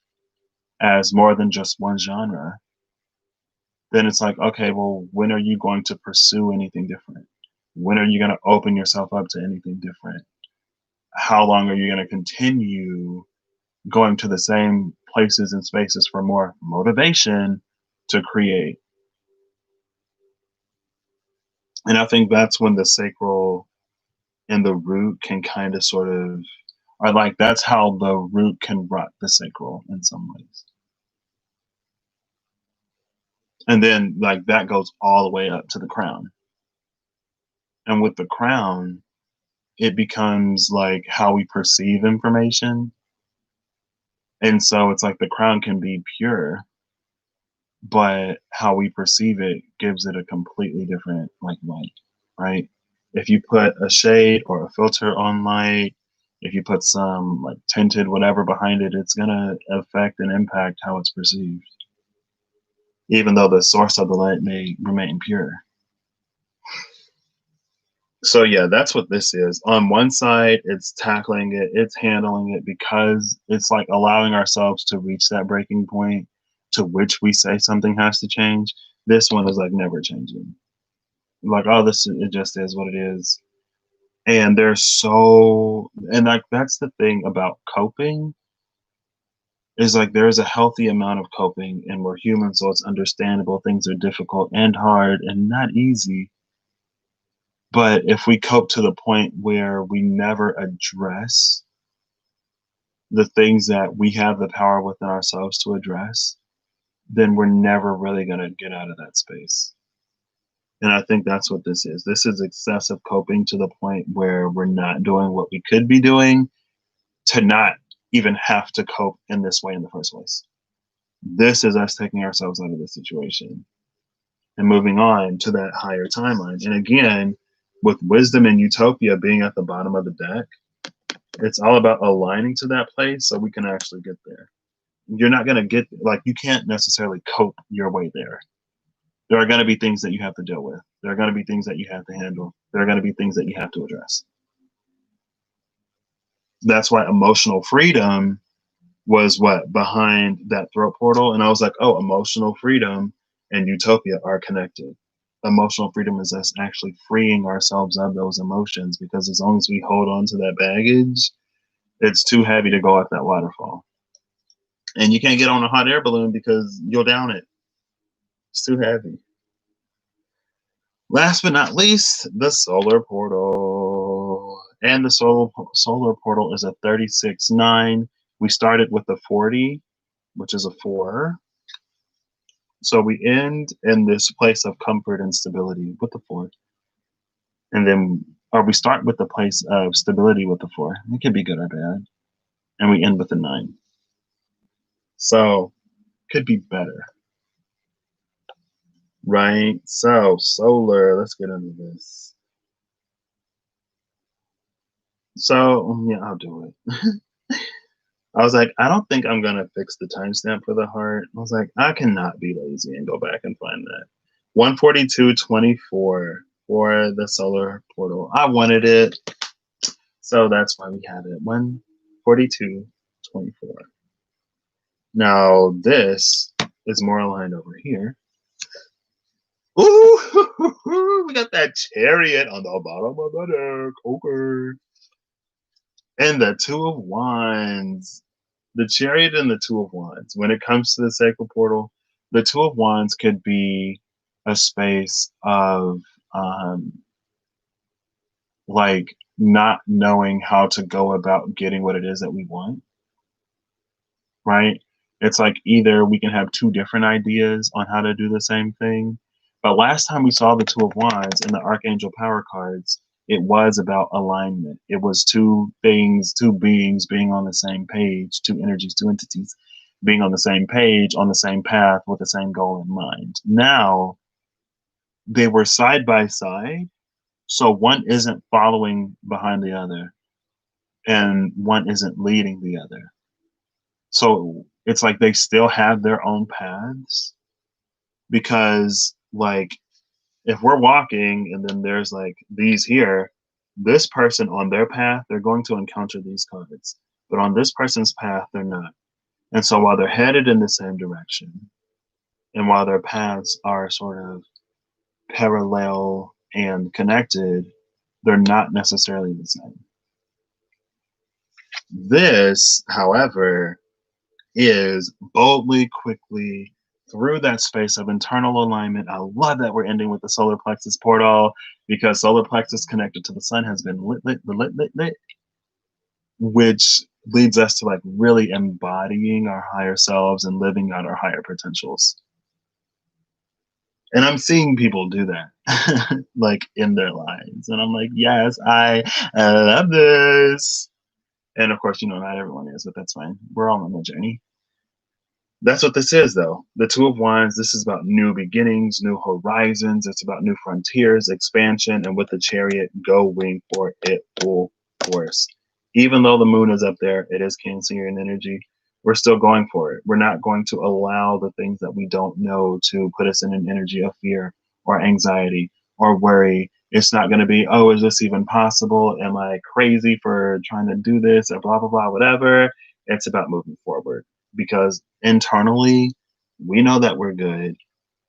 as more than just one genre, then it's like, okay, well, when are you going to pursue anything different? When are you going to open yourself up to anything different? How long are you going to continue going to the same places and spaces for more motivation to create? And I think that's when the sacral and the root can kind of sort of, or like that's how the root can rot the sacral in some ways. And then like that goes all the way up to the crown. And with the crown, it becomes like how we perceive information. And so it's like the crown can be pure, but how we perceive it gives it a completely different like light, right? If you put a shade or a filter on light, if you put some like tinted whatever behind it, it's gonna affect and impact how it's perceived, even though the source of the light may remain pure. So yeah, that's what this is. On one side, it's tackling it, it's handling it because it's like allowing ourselves to reach that breaking point to which we say something has to change. This one is like never changing. Like, oh, it just is what it is. And there's and like that's the thing about coping is like there's a healthy amount of coping and we're human, so it's understandable. Things are difficult and hard and not easy. But if we cope to the point where we never address the things that we have the power within ourselves to address, then we're never really going to get out of that space. And I think that's what this is. This is excessive coping to the point where we're not doing what we could be doing to not even have to cope in this way in the first place. This is us taking ourselves out of the situation and moving on to that higher timeline. And again, with wisdom and utopia being at the bottom of the deck, it's all about aligning to that place so we can actually get there. You're not going to get, like, you can't necessarily cope your way there. There are going to be things that you have to deal with. There are going to be things that you have to handle. There are going to be things that you have to address. That's why emotional freedom was what behind that throat portal. And I was like, oh, emotional freedom and utopia are connected. Emotional freedom is us actually freeing ourselves of those emotions, because as long as we hold on to that baggage, it's too heavy to go up that waterfall. And you can't get on a hot air balloon because you'll down it. It's too heavy. Last but not least, the solar portal. And the solar portal is a 36-9. We started with a 40, which is a 4. So we end in this place of comfort and stability with the 4. And then, or we start with the place of stability with the 4. It could be good or bad. And we end with a 9. So, could be better. Right? So, solar, let's get into this. So, yeah, I'll do it. I was like, I don't think I'm going to fix the timestamp for the heart. I was like, I cannot be lazy and go back and find that. 142.24 for the solar portal. I wanted it. So that's why we have it. 142.24. Now, this is more aligned over here. Ooh, we got that chariot on the bottom of the deck. Okay. And the Two of Wands. The chariot and the Two of Wands. When it comes to the sacral portal, the Two of Wands could be a space of like not knowing how to go about getting what it is that we want, right? It's like either we can have two different ideas on how to do the same thing. But last time we saw the Two of Wands in the Archangel Power cards, it was about alignment. It was two things, two beings being on the same page, two energies, two entities being on the same page, on the same path with the same goal in mind. Now, they were side by side, so one isn't following behind the other and one isn't leading the other. So it's like they still have their own paths, because like if we're walking and then there's like these here, this person on their path, they're going to encounter these cards, but on this person's path, they're not. And so while they're headed in the same direction and while their paths are sort of parallel and connected, they're not necessarily the same. This, however, is boldly, quickly, through that space of internal alignment. I love that we're ending with the solar plexus portal, because solar plexus connected to the sun has been lit, which leads us to like really embodying our higher selves and living out our higher potentials. And I'm seeing people do that like in their lives. And I'm like, yes, I love this. And of course, not everyone is, but that's fine. We're all on the journey. That's what this is, though. The Two of Wands, this is about new beginnings, new horizons. It's about new frontiers, expansion, and with the Chariot, going for it full force. Even though the moon is up there, it is Cancerian energy. We're still going for it. We're not going to allow the things that we don't know to put us in an energy of fear or anxiety or worry. It's not going to be, oh, is this even possible? Am I crazy for trying to do this or blah, blah, blah, whatever? It's about moving forward because internally we know that we're good.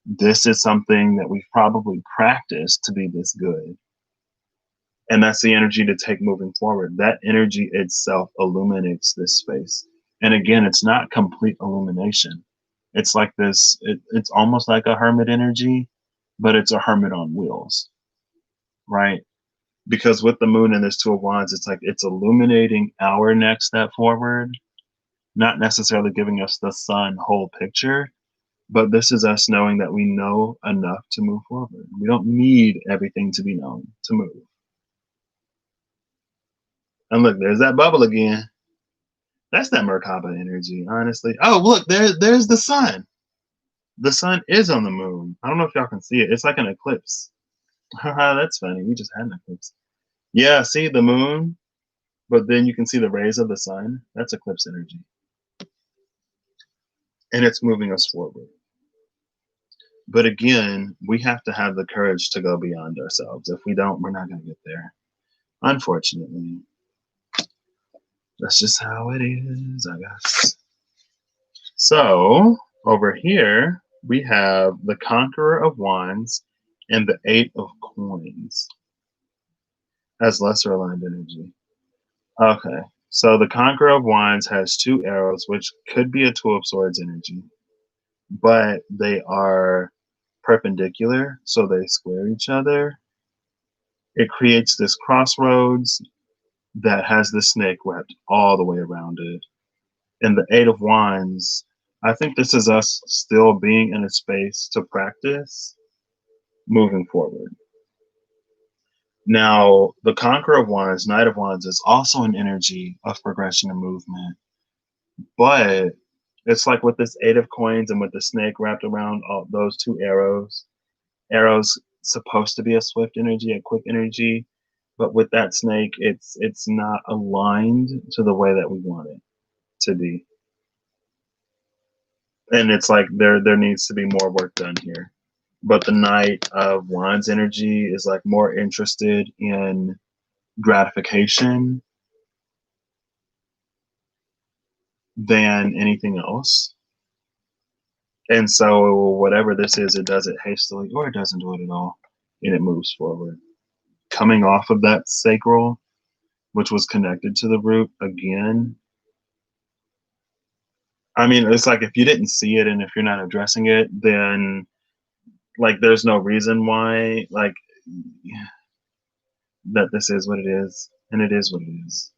This is something that we've probably practiced to be this good. And that's the energy to take moving forward. That energy itself illuminates this space. And again, it's not complete illumination. It's like this, it's almost like a hermit energy, but it's a hermit on wheels, right? Because with the moon and this Two of Wands, it's like it's illuminating our next step forward, not necessarily giving us the sun whole picture, but this is us knowing that we know enough to move forward. We don't need everything to be known to move. And look, there's that bubble again. That's that Merkaba energy, honestly. Oh, look, there's the sun. The sun is on the moon. I don't know if y'all can see it. It's like an eclipse. That's funny. We just had an eclipse. Yeah, see the moon, but then you can see the rays of the sun. That's eclipse energy. And it's moving us forward. But again, we have to have the courage to go beyond ourselves. If we don't, we're not going to get there. Unfortunately, that's just how it is, I guess. So over here, we have the Conqueror of Wands and the Eight of Coins as lesser aligned energy. Okay, so the Conqueror of Wands has two arrows, which could be a Two of Swords energy, but they are perpendicular, so they square each other. It creates this crossroads that has the snake wrapped all the way around it. And the Eight of Wands, I think this is us still being in a space to practice moving forward. Now, the Conqueror of Wands, Knight of Wands, is also an energy of progression and movement. But it's like with this Eight of Coins and with the snake wrapped around all those two arrows, arrows supposed to be a swift energy, a quick energy, but with that snake, it's not aligned to the way that we want it to be. And it's like there needs to be more work done here. But the Knight of Wands energy is like more interested in gratification than anything else. And so whatever this is, it does it hastily or it doesn't do it at all. And it moves forward. Coming off of that sacral, which was connected to the root again. I mean, it's like if you didn't see it and if you're not addressing it, then like there's no reason why like that this is what it is, and it is what it is.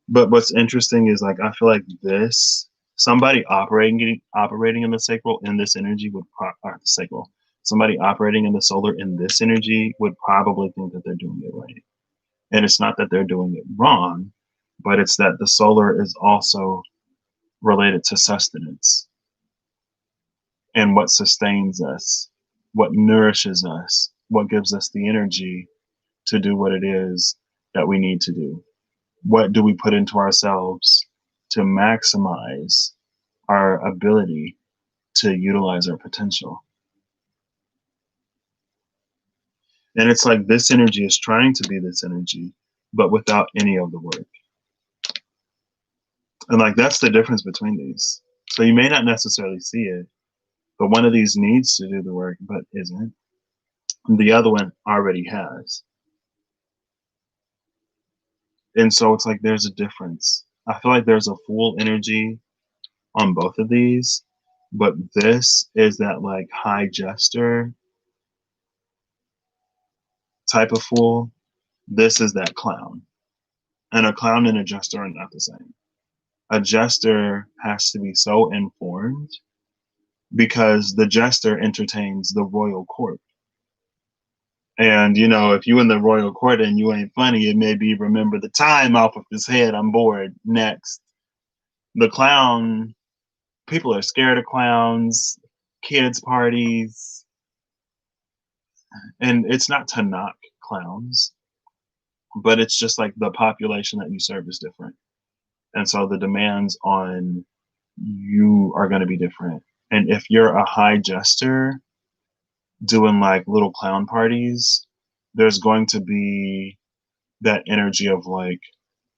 But what's interesting is like I feel like this somebody operating in the sacral in this energy would the sacral. Somebody operating in the solar in this energy would probably think that they're doing it right. And it's not that they're doing it wrong, but it's that the solar is also related to sustenance and what sustains us, what nourishes us, what gives us the energy to do what it is that we need to do. What do we put into ourselves to maximize our ability to utilize our potential? And it's like this energy is trying to be this energy, but without any of the work. And like that's the difference between these. So you may not necessarily see it, but one of these needs to do the work, but isn't. And the other one already has. And so it's like there's a difference. I feel like there's a full energy on both of these, but this is that like high jester type of fool. This is that clown. And a clown and a jester are not the same. A jester has to be so informed because the jester entertains the royal court. And you know, if you in the royal court and you ain't funny, it may be remember the time off of his head, I'm bored, next. The clown, people are scared of clowns, kids' parties, and it's not to knock clowns, but it's just like the population that you serve is different. And so the demands on you are going to be different. And if you're a high jester doing like little clown parties, there's going to be that energy of like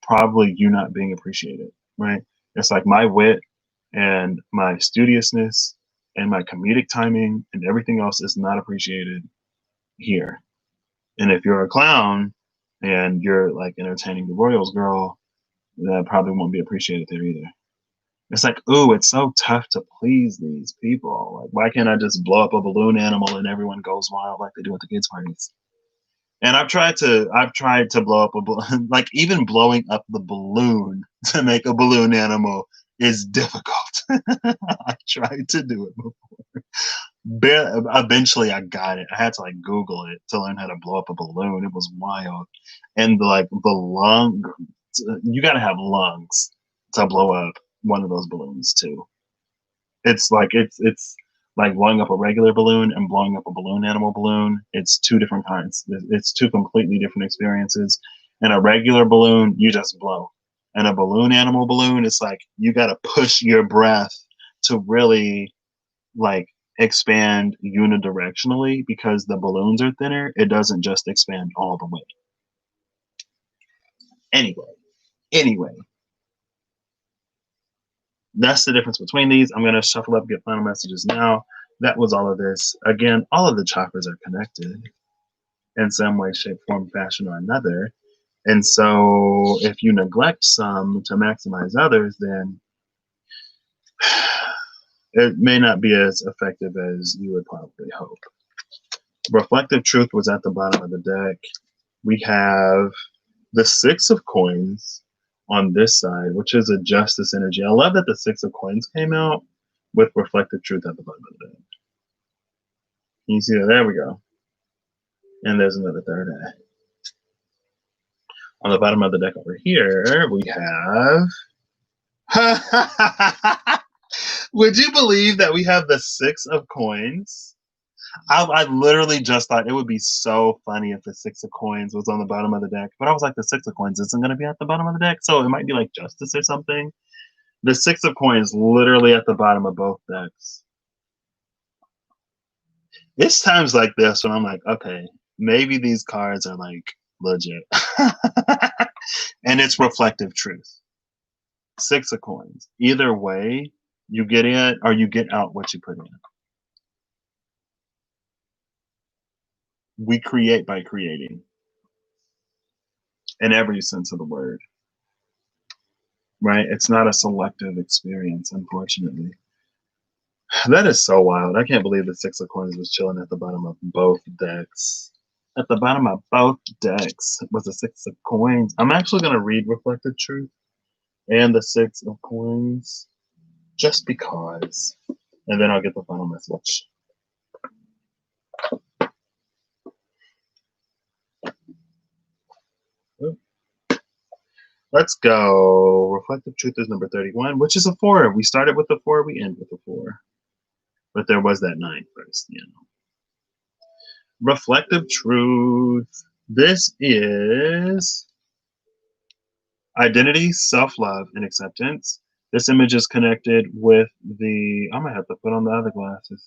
probably you not being appreciated, right? It's like my wit and my studiousness and my comedic timing and everything else is not appreciated here. And if you're a clown and you're like entertaining the Royals girl, that probably won't be appreciated there either. It's like, ooh, it's so tough to please these people. Like, why can't I just blow up a balloon animal and everyone goes wild like they do at the kids' parties? And I've tried to blow up a balloon. Like even blowing up the balloon to make a balloon animal is difficult. I tried to do it before. Eventually, I got it. I had to like Google it to learn how to blow up a balloon. It was wild, and the lung. You got to have lungs to blow up one of those balloons too. It's like blowing up a regular balloon and blowing up a balloon animal balloon. It's two different kinds. It's two completely different experiences. And a regular balloon, you just blow. And a balloon animal balloon, it's like you got to push your breath to really like expand unidirectionally because the balloons are thinner. It doesn't just expand all the way. Anyway, that's the difference between these. I'm going to shuffle up, get final messages now. That was all of this. Again, all of the chakras are connected in some way, shape, form, fashion, or another. And so if you neglect some to maximize others, then it may not be as effective as you would probably hope. Reflective truth was at the bottom of the deck. We have the Six of Coins on this side, which is a justice energy. I love that the Six of Coins came out with reflective truth at the bottom of the deck. Can you see that? There we go. And there's another third eye. On the bottom of the deck over here, we have... Would you believe that we have the Six of Coins? I literally just thought it would be so funny if the Six of Coins was on the bottom of the deck. But I was like, the Six of Coins isn't going to be at the bottom of the deck, so it might be like Justice or something. The Six of Coins literally at the bottom of both decks. It's times like this when I'm like, okay, maybe these cards are like legit. And it's reflective truth. Six of Coins. Either way, you get in or you get out what you put in. We create by creating. In every sense of the word. Right? It's not a selective experience, unfortunately. That is so wild. I can't believe the Six of Coins was chilling at the bottom of both decks. At the bottom of both decks was the Six of Coins. I'm actually going to read Reflective Truth and the Six of Coins just because. And then I'll get the final message. Let's go. Reflective Truth is number 31, which is a 4. We started with a 4, we end with a 4. But there was that 9 first, you know. Reflective Truth. This is identity, self-love, and acceptance. This image is connected with the... I'm going to have to put on the other glasses.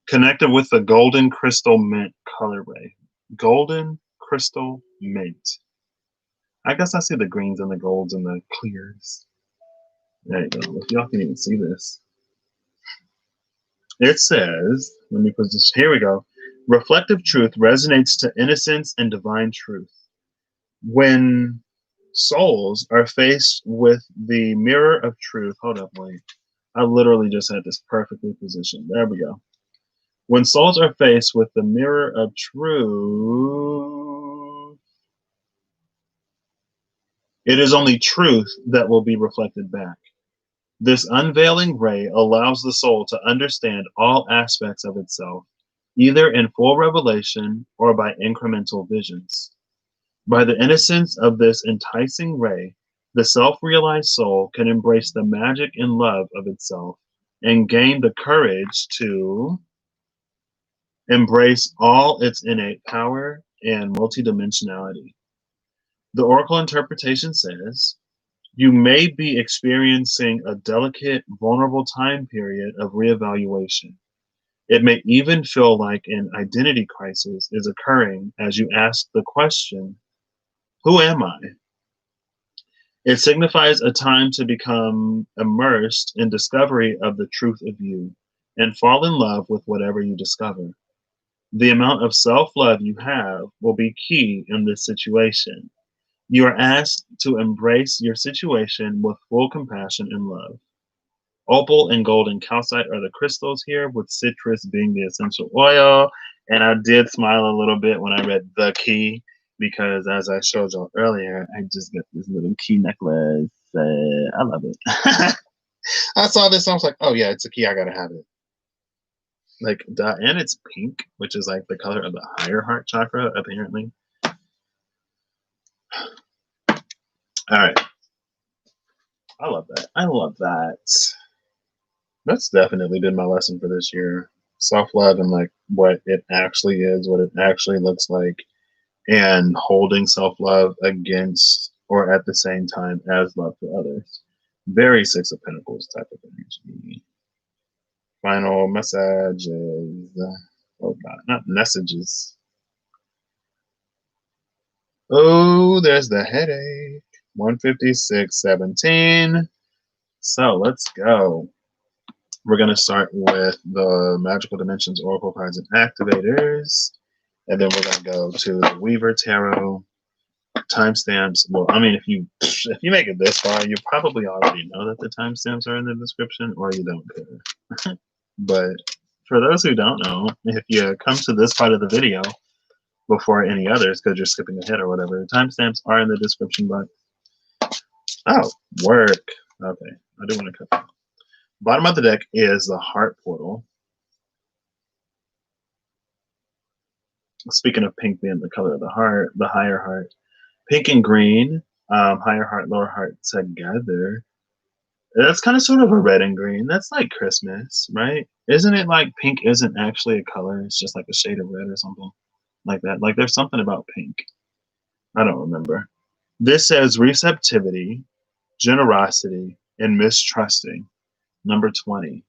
Connected with the golden crystal mint colorway. Golden crystal mint. I guess I see the greens and the golds and the clears. There you go. If y'all can even see this. It says, let me put this, here we go. Reflective truth resonates to innocence and divine truth. When souls are faced with the mirror of truth, hold up, wait. I literally just had this perfectly positioned. There we go. When souls are faced with the mirror of truth, it is only truth that will be reflected back. This unveiling ray allows the soul to understand all aspects of itself, either in full revelation or by incremental visions. By the innocence of this enticing ray, The self-realized soul can embrace the magic and love of itself and gain the courage to embrace all its innate power and multidimensionality. The Oracle interpretation says, you may be experiencing a delicate, vulnerable time period of reevaluation. It may even feel like an identity crisis is occurring as you ask the question, who am I? It signifies a time to become immersed in discovery of the truth of you and fall in love with whatever you discover. The amount of self-love you have will be key in this situation. You are asked to embrace your situation with full compassion and love. Opal and golden calcite are the crystals here, with citrus being the essential oil. And I did smile a little bit when I read the key, because as I showed y'all earlier, I just got this little key necklace. I love it. I saw this, I was like, oh yeah, it's a key, I gotta have it. Like, and it's pink, which is like the color of the higher heart chakra, apparently. All right. I love that. I love that. That's definitely been my lesson for this year. Self-love and like what it actually is, what it actually looks like, and holding self-love against or at the same time as love for others. Very Six of Pentacles type of energy. Final messages. Oh God, not messages. Oh, there's the headache. 156.17. So let's go. We're going to start with the Magical Dimensions Oracle cards and activators. And then we're going to go to the Weaver Tarot. Timestamps. Well, I mean, if you make it this far, you probably already know that the timestamps are in the description, or you don't care. But for those who don't know, if you come to this part of the video before any others, because you're skipping ahead or whatever, the timestamps are in the description box. Oh, work. Okay, I do want to cut that. Bottom of the deck is the Heart Portal. Speaking of pink being the color of the heart, the higher heart. Pink and green, higher heart, lower heart together. That's kind of sort of a red and green. That's like Christmas, right? Isn't it like pink isn't actually a color? It's just like a shade of red or something like that. Like there's something about pink. I don't remember. This says receptivity, generosity, and mistrusting. Number 20.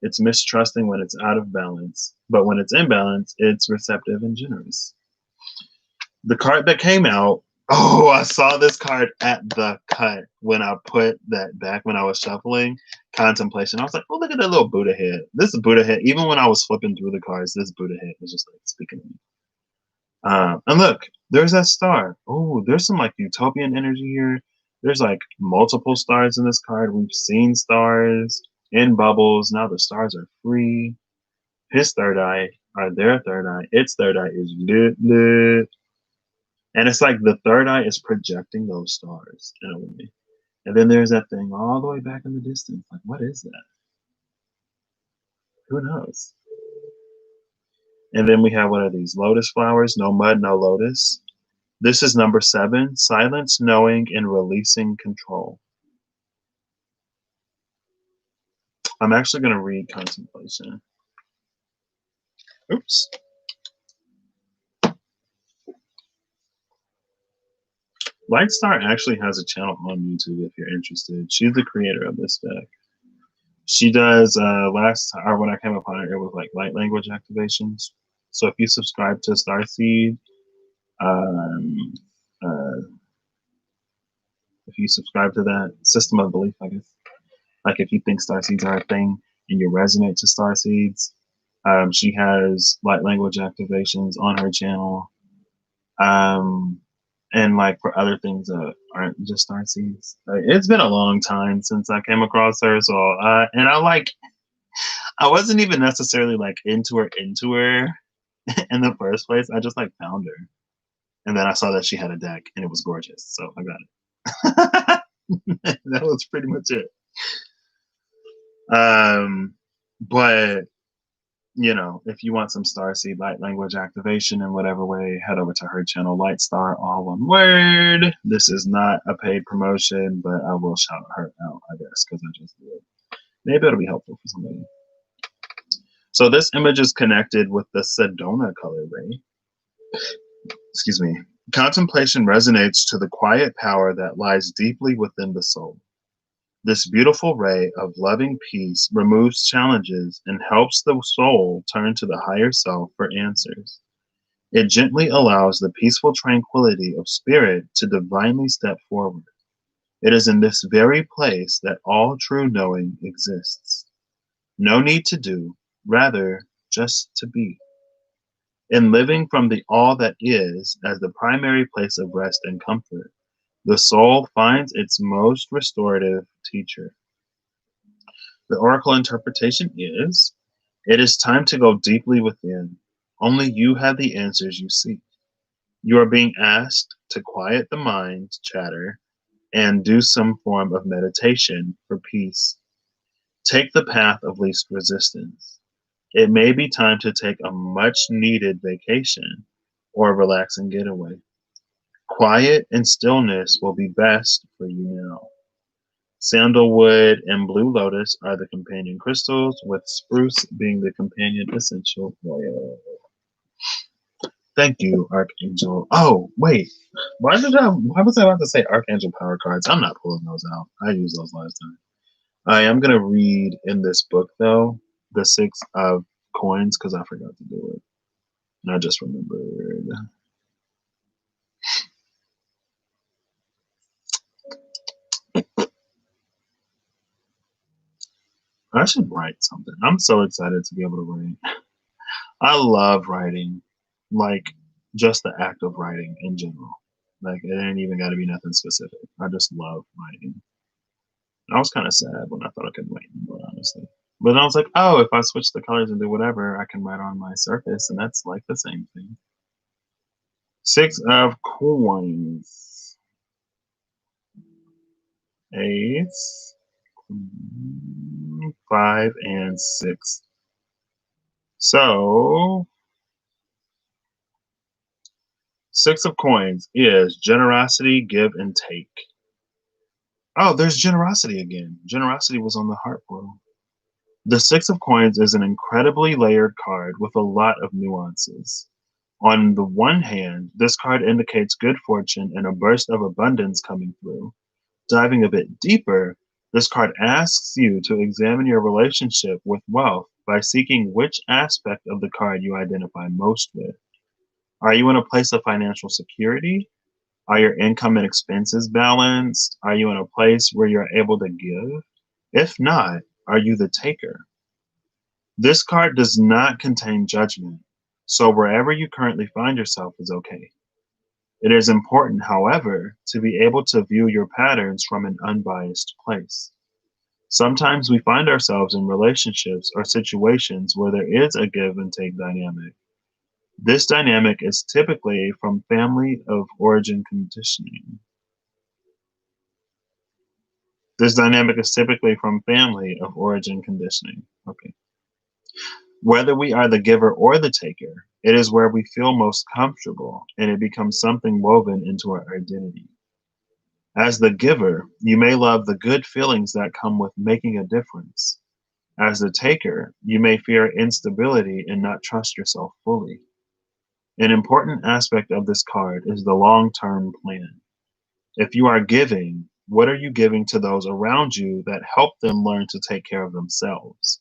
It's mistrusting when it's out of balance, but when it's in balance, it's receptive and generous. The card that came out, oh, I saw this card at the cut when I put that back when I was shuffling. Contemplation. I was like, oh, look at that little Buddha head. This Buddha head, even when I was flipping through the cards, this Buddha head was just like speaking to me. And look, there's that star. Oh, there's some like utopian energy here. There's like multiple stars in this card. We've seen stars in bubbles. Now the stars are free. His third eye, or their third eye, its third eye is lit. And it's like the third eye is projecting those stars in a way. And then there's that thing all the way back in the distance. Like, what is that? Who knows? And then we have, what are these? Lotus flowers, no mud, no lotus. This is number 7, silence, knowing, and releasing control. I'm actually going to read Contemplation. Oops. Lightstar actually has a channel on YouTube if you're interested. She's the creator of this deck. She does, last time, or when I came upon her, it was like light language activations. So if you subscribe to Starseed, if you subscribe to that system of belief, I guess, like if you think starseeds are a thing and you resonate to starseeds, she has light language activations on her channel. And like for other things that aren't just starseeds. It's been a long time since I came across her, so and I wasn't even necessarily like into her in the first place. I just like found her, and then I saw that she had a deck and it was gorgeous, so I got it. That was pretty much it. But if you want some starseed light language activation in whatever way, head over to her channel, Light Star, all one word. This is not a paid promotion, but I will shout her out, I guess, because I just did. Maybe it'll be helpful for somebody. So this image is connected with the Sedona color ray. Excuse me. Contemplation resonates to the quiet power that lies deeply within the soul. This beautiful ray of loving peace removes challenges and helps the soul turn to the higher self for answers. It gently allows the peaceful tranquility of spirit to divinely step forward. It is in this very place that all true knowing exists. No need to do, rather, just to be. In living from the all that is as the primary place of rest and comfort, the soul finds its most restorative teacher. The oracle interpretation is: it is time to go deeply within. Only you have the answers you seek. You are being asked to quiet the mind chatter and do some form of meditation for peace. Take the path of least resistance. It may be time to take a much needed vacation or a relaxing getaway. Quiet and stillness will be best for you now. Sandalwood and blue lotus are the companion crystals, with spruce being the companion essential oil. Thank you, Archangel. Oh, wait. Why was I about to say Archangel power cards? I'm not pulling those out. I used those last time. I am going to read in this book, though, the Six of Coins, because I forgot to do it. And I just remembered. I should write something. I'm so excited to be able to write. I love writing, like just the act of writing in general. Like it ain't even got to be nothing specific. I just love writing. I was kind of sad when I thought I couldn't write anymore, honestly. But then I was like, oh, if I switch the colors and do whatever, I can write on my surface, and that's like the same thing. Six of Coins. Ace, 5, and 6. So, Six of Coins is generosity, give, and take. Oh, there's generosity again. Generosity was on the heart portal. The Six of Coins is an incredibly layered card with a lot of nuances. On the one hand, this card indicates good fortune and a burst of abundance coming through. Diving a bit deeper, this card asks you to examine your relationship with wealth by seeking which aspect of the card you identify most with. Are you in a place of financial security? Are your income and expenses balanced? Are you in a place where you're able to give? If not, are you the taker? This card does not contain judgment, so wherever you currently find yourself is okay. It is important, however, to be able to view your patterns from an unbiased place. Sometimes we find ourselves in relationships or situations where there is a give and take dynamic. This dynamic is typically from family of origin conditioning. This dynamic is typically from family of origin conditioning. Okay. Whether we are the giver or the taker, it is where we feel most comfortable, and it becomes something woven into our identity. As the giver, you may love the good feelings that come with making a difference. As the taker, you may fear instability and not trust yourself fully. An important aspect of this card is the long-term plan. If you are giving, what are you giving to those around you that help them learn to take care of themselves?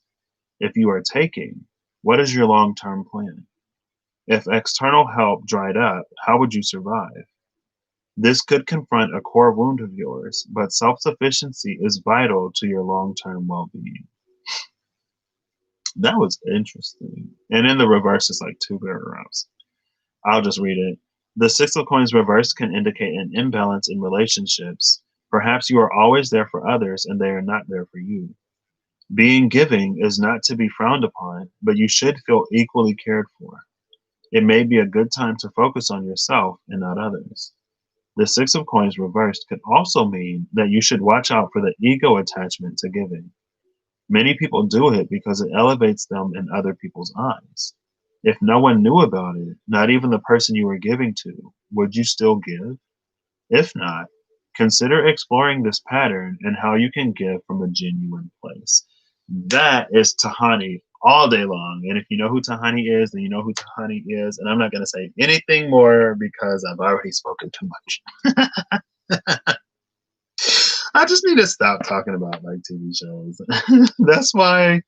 If you are taking, what is your long-term plan? If external help dried up, how would you survive? This could confront a core wound of yours, but self-sufficiency is vital to your long-term well-being. That was interesting. And in the reverse, it's like 2 paragraphs. I'll just read it. The Six of Coins reverse can indicate an imbalance in relationships. Perhaps you are always there for others and they are not there for you. Being giving is not to be frowned upon, but you should feel equally cared for. It may be a good time to focus on yourself and not others. The Six of Coins reversed could also mean that you should watch out for the ego attachment to giving. Many people do it because it elevates them in other people's eyes. If no one knew about it, not even the person you were giving to, would you still give? If not, consider exploring this pattern and how you can give from a genuine place. That is Tahani all day long. And if you know who Tahani is, then you know who Tahani is. And I'm not going to say anything more because I've already spoken too much. I just need to stop talking about like TV shows. That's why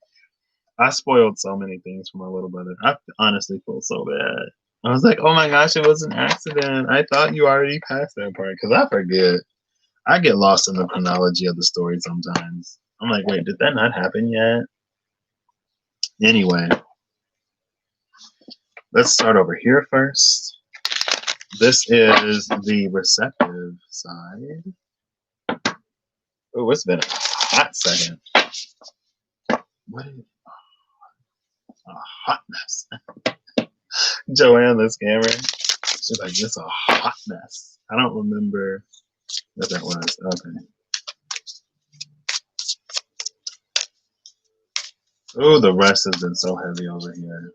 I spoiled so many things for my little brother. I honestly feel so bad. I was like, oh my gosh, it was an accident. I thought you already passed that part because I forget. I get lost in the chronology of the story sometimes. I'm like, wait, did that not happen yet? Anyway, let's start over here first. This is the receptive side. Oh, it's been a hot second. What is a hot mess? Joanne, the scammer. She's like, it's a hot mess. I don't remember what that was. Okay. Oh, the rest has been so heavy over here.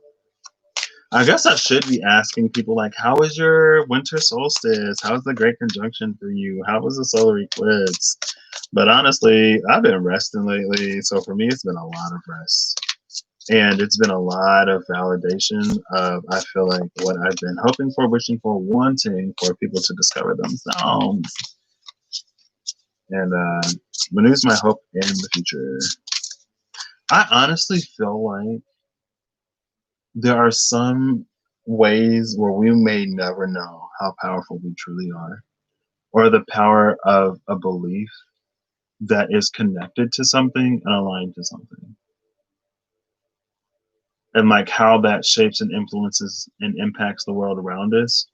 I guess I should be asking people like, how was your winter solstice? How's the Great Conjunction for you? How was the solar eclipse? But honestly, I've been resting lately. So for me, it's been a lot of rest. And it's been a lot of validation of, I feel like, what I've been hoping for, wishing for, wanting for people to discover themselves. And renews my hope in the future. I honestly feel like there are some ways where we may never know how powerful we truly are, or the power of a belief that is connected to something and aligned to something. And like how that shapes and influences and impacts the world around us.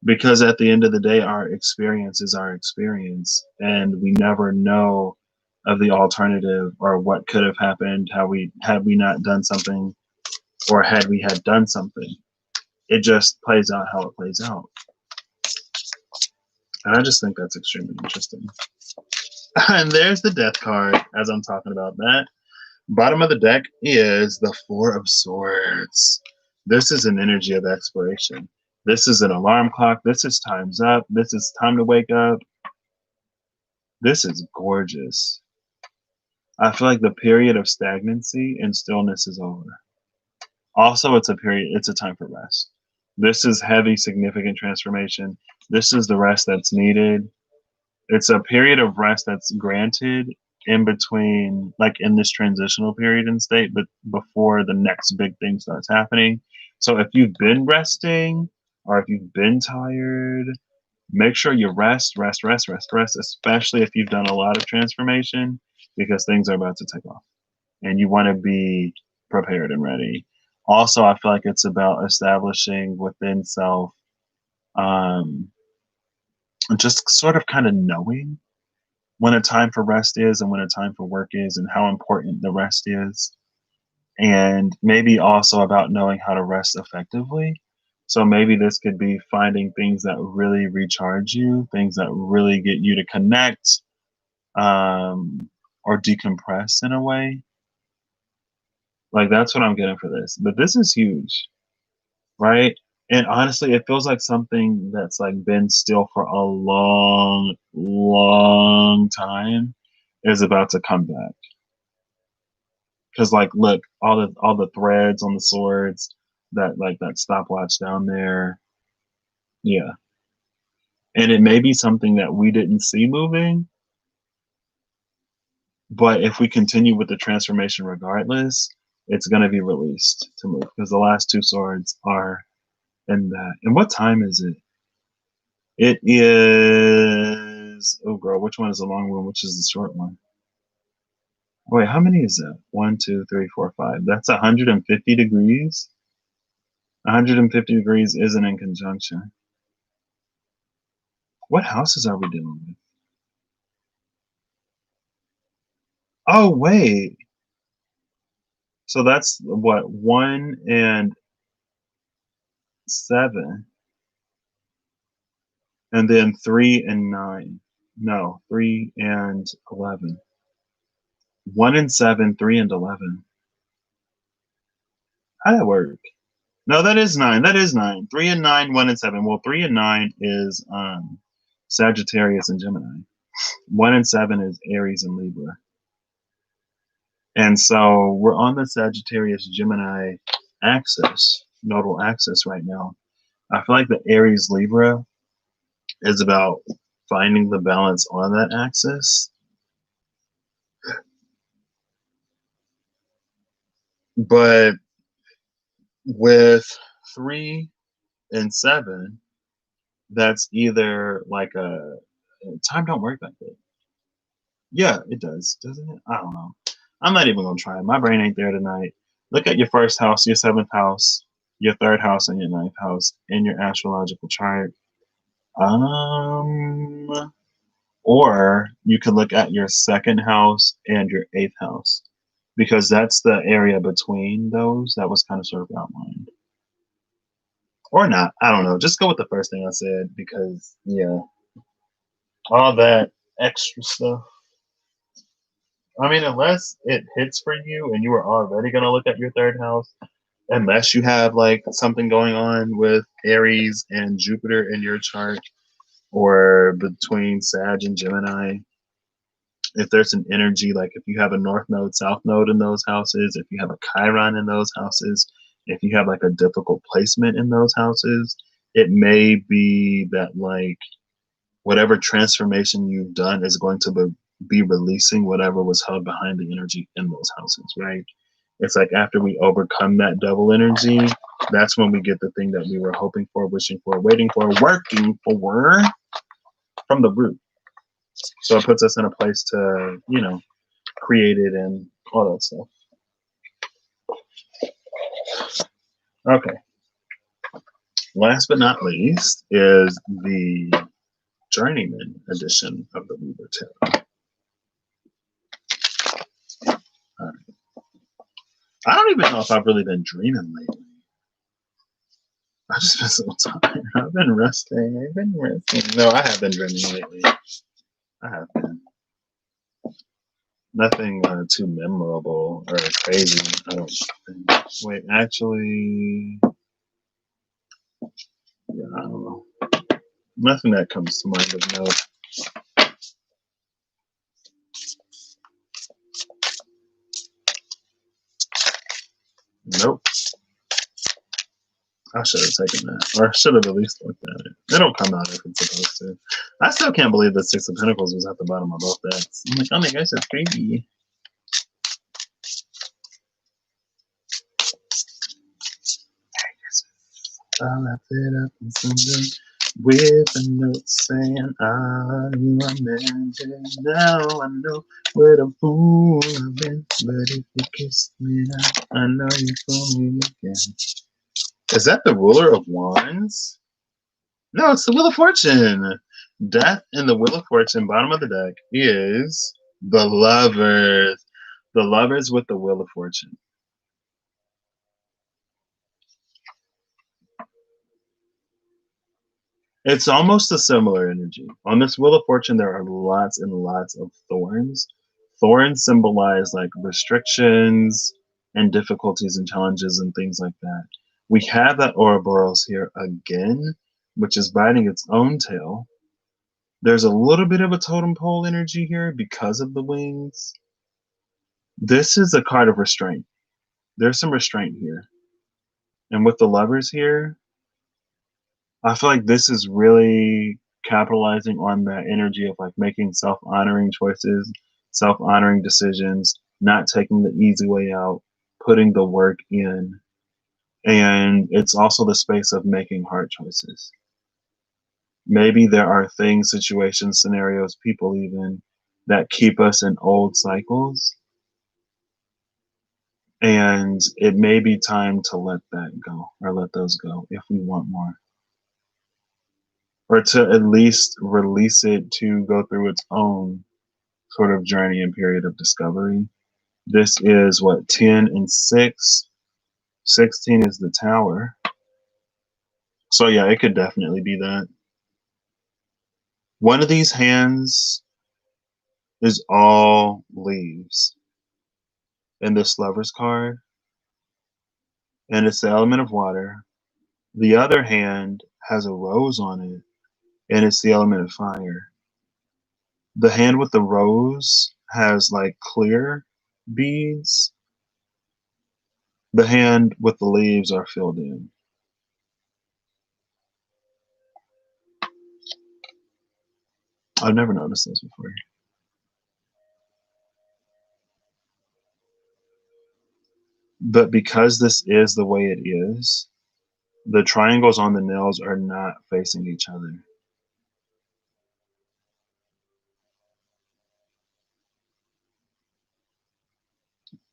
Because at the end of the day, our experience is our experience, and we never know of the alternative or what could have happened had we not done something, or had we had done something. It just plays out how it plays out. And I just think that's extremely interesting. And there's the death card as I'm talking about that. Bottom of the deck is the Four of Swords. This is an energy of exploration. This is an alarm clock. This is time's up. This is time to wake up. This is gorgeous. I feel like the period of stagnancy and stillness is over. Also, it's a time for rest. This is heavy, significant transformation. This is the rest that's needed. It's a period of rest that's granted in between, like in this transitional period in state, but before the next big thing starts happening. So if you've been resting or if you've been tired, make sure you rest, especially if you've done a lot of transformation, because things are about to take off and you want to be prepared and ready. Also, I feel like it's about establishing within self, um, just sort of kind of knowing when a time for rest is and when a time for work is and how important the rest is. And maybe also about knowing how to rest effectively. So maybe this could be finding things that really recharge you, things that really get you to connect, or decompress in a way. Like that's what I'm getting for this. But this is huge, right? And honestly, it feels like something that's like been still for a long, long time is about to come back. Because like, look, all the threads on the swords, that stopwatch down there, yeah. And it may be something that we didn't see moving, but if we continue with the transformation regardless, it's going to be released to move because the last two swords are in that. And what time is it? It is, oh girl, which one is the long one? Which is the short one? Wait, how many is that? 1, 2, 3, 4, 5. That's 150 degrees. 150 degrees isn't in conjunction. What houses are we dealing with? Oh, wait. So that's what, 1 and 7, and then 3 and 9. No, 3 and 11. 1 and 7, 3 and 11. How'd that work? No, that is 9. That is 9. 3 and 9, 1 and 7. Well, 3 and 9 is Sagittarius and Gemini. 1 and 7 is Aries and Libra. And so we're on the Sagittarius Gemini axis, nodal axis right now. I feel like the Aries Libra is about finding the balance on that axis. But with 3 and 7, that's either like a time don't work like that. Yeah, it does, doesn't it? I don't know. I'm not even gonna try. My brain ain't there tonight. Look at your first house, your 7th house, your 3rd house, and your 9th house in your astrological chart. Or you could look at your 2nd house and your 8th house, because that's the area between those that was kind of sort of outlined. Or not. I don't know. Just go with the first thing I said, because yeah, all that extra stuff. I mean, unless it hits for you and you were already going to look at your 3rd house, unless you have like something going on with Aries and Jupiter in your chart, or between Sag and Gemini, if there's an energy, like if you have a North Node, South Node in those houses, if you have a Chiron in those houses, if you have like a difficult placement in those houses, it may be that like whatever transformation you've done is going to be releasing whatever was held behind the energy in those houses, right? It's like after we overcome that double energy, that's when we get the thing that we were hoping for, wishing for, waiting for, working for from the root. So it puts us in a place to, create it and all that stuff. Okay. Last but not least is the journeyman edition of the Libra Tarot. All right. I don't even know if I've really been dreaming lately. I've just been so tired. I've been resting. No, I have been dreaming lately. I have been. Nothing too memorable or crazy, I don't think. Wait, actually, yeah, I don't know. Nothing that comes to mind of note. Nope. I should have taken that, or I should have at least looked at it. It'll come out if it's supposed to. I still can't believe the 6 of Pentacles was at the bottom of both decks. I'm like, oh my gosh, that's crazy. I left it up in something with a note saying, "Are you a man?" Now I know what a fool I've been, but if you kiss me now, I know you fool me again. Is that the Ruler of Wands? No, it's the Wheel of Fortune. Death and the Wheel of Fortune, bottom of the deck, is the Lovers. The Lovers with the Wheel of Fortune. It's almost a similar energy. On this Wheel of Fortune, there are lots and lots of thorns. Thorns symbolize like restrictions and difficulties and challenges and things like that. We have that Ouroboros here again, which is biting its own tail. There's a little bit of a totem pole energy here because of the wings. This is a card of restraint. There's some restraint here. And with the Lovers here, I feel like this is really capitalizing on that energy of like making self-honoring choices, self-honoring decisions, not taking the easy way out, putting the work in. And it's also the space of making hard choices. Maybe there are things, situations, scenarios, people even that keep us in old cycles. And it may be time to let that go, or let those go if we want more. Or to at least release it to go through its own sort of journey and period of discovery. This is what, 10 and 6. 16 is the Tower. So yeah, it could definitely be that. One of these hands is all leaves. in this Lover's card, and it's the element of water. The other hand has a rose on it, and it's the element of fire. The hand with the rose has like clear beads. The hand with the leaves are filled in. I've never noticed this before. But because this is the way it is, the triangles on the nails are not facing each other.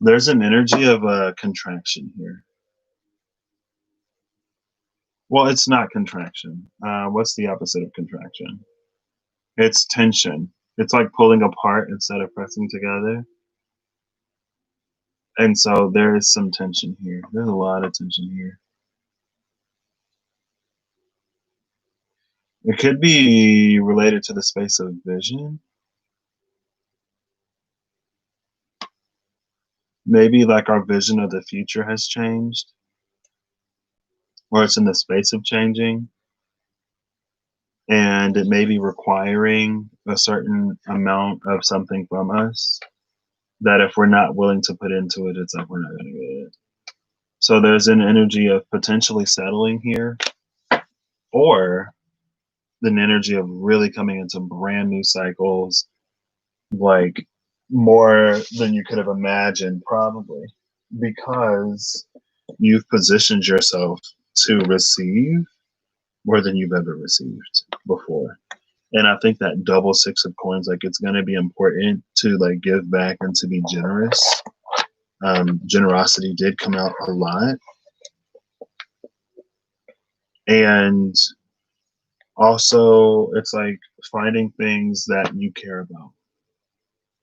There's an energy of a contraction here. Well, it's not contraction. What's the opposite of contraction? It's tension. It's like pulling apart instead of pressing together. And so there is some tension here. There's a lot of tension here. It could be related to the space of vision. Maybe like our vision of the future has changed, or it's in the space of changing, and it may be requiring a certain amount of something from us that if we're not willing to put into it, it's like we're not going to get it. So there's an energy of potentially settling here, or an energy of really coming into brand new cycles, like more than you could have imagined, probably, because you've positioned yourself to receive more than you've ever received before. And I think that double six of coins, like it's going to be important to like give back and to be generous. Generosity did come out a lot. And also it's like finding things that you care about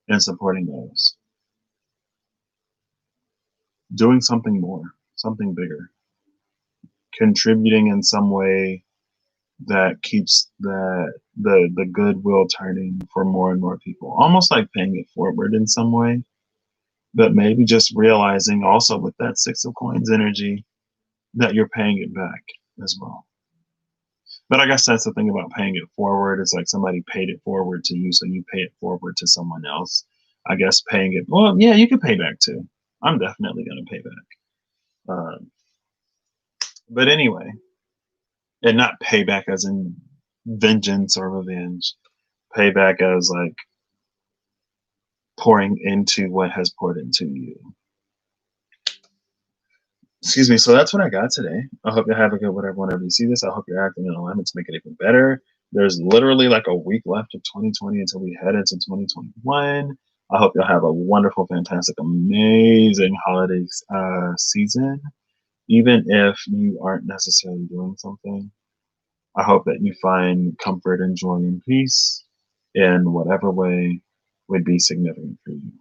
and supporting those. Doing something more, something bigger. Contributing in some way that keeps the goodwill turning for more and more people. Almost like paying it forward in some way. But maybe just realizing also with that six of coins energy that you're paying it back as well. But I guess that's the thing about paying it forward. It's like somebody paid it forward to you, so you pay it forward to someone else. I guess paying it, well, yeah, you can pay back too. I'm definitely going to pay back. But anyway, and not pay back as in vengeance or revenge. Pay back as like pouring into what has poured into you. Excuse me. So that's what I got today. I hope you have a good whatever whenever you see this. I hope you're acting in alignment to make it even better. There's literally like a week left of 2020 until we head into 2021. I hope you'll have a wonderful, fantastic, amazing holiday season. Even if you aren't necessarily doing something, I hope that you find comfort and joy and peace in whatever way would be significant for you.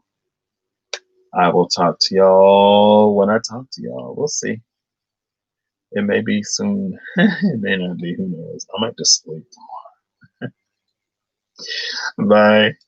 I will talk to y'all when I talk to y'all. We'll see. It may be soon. It may not be. Who knows? I might just sleep tomorrow. Bye.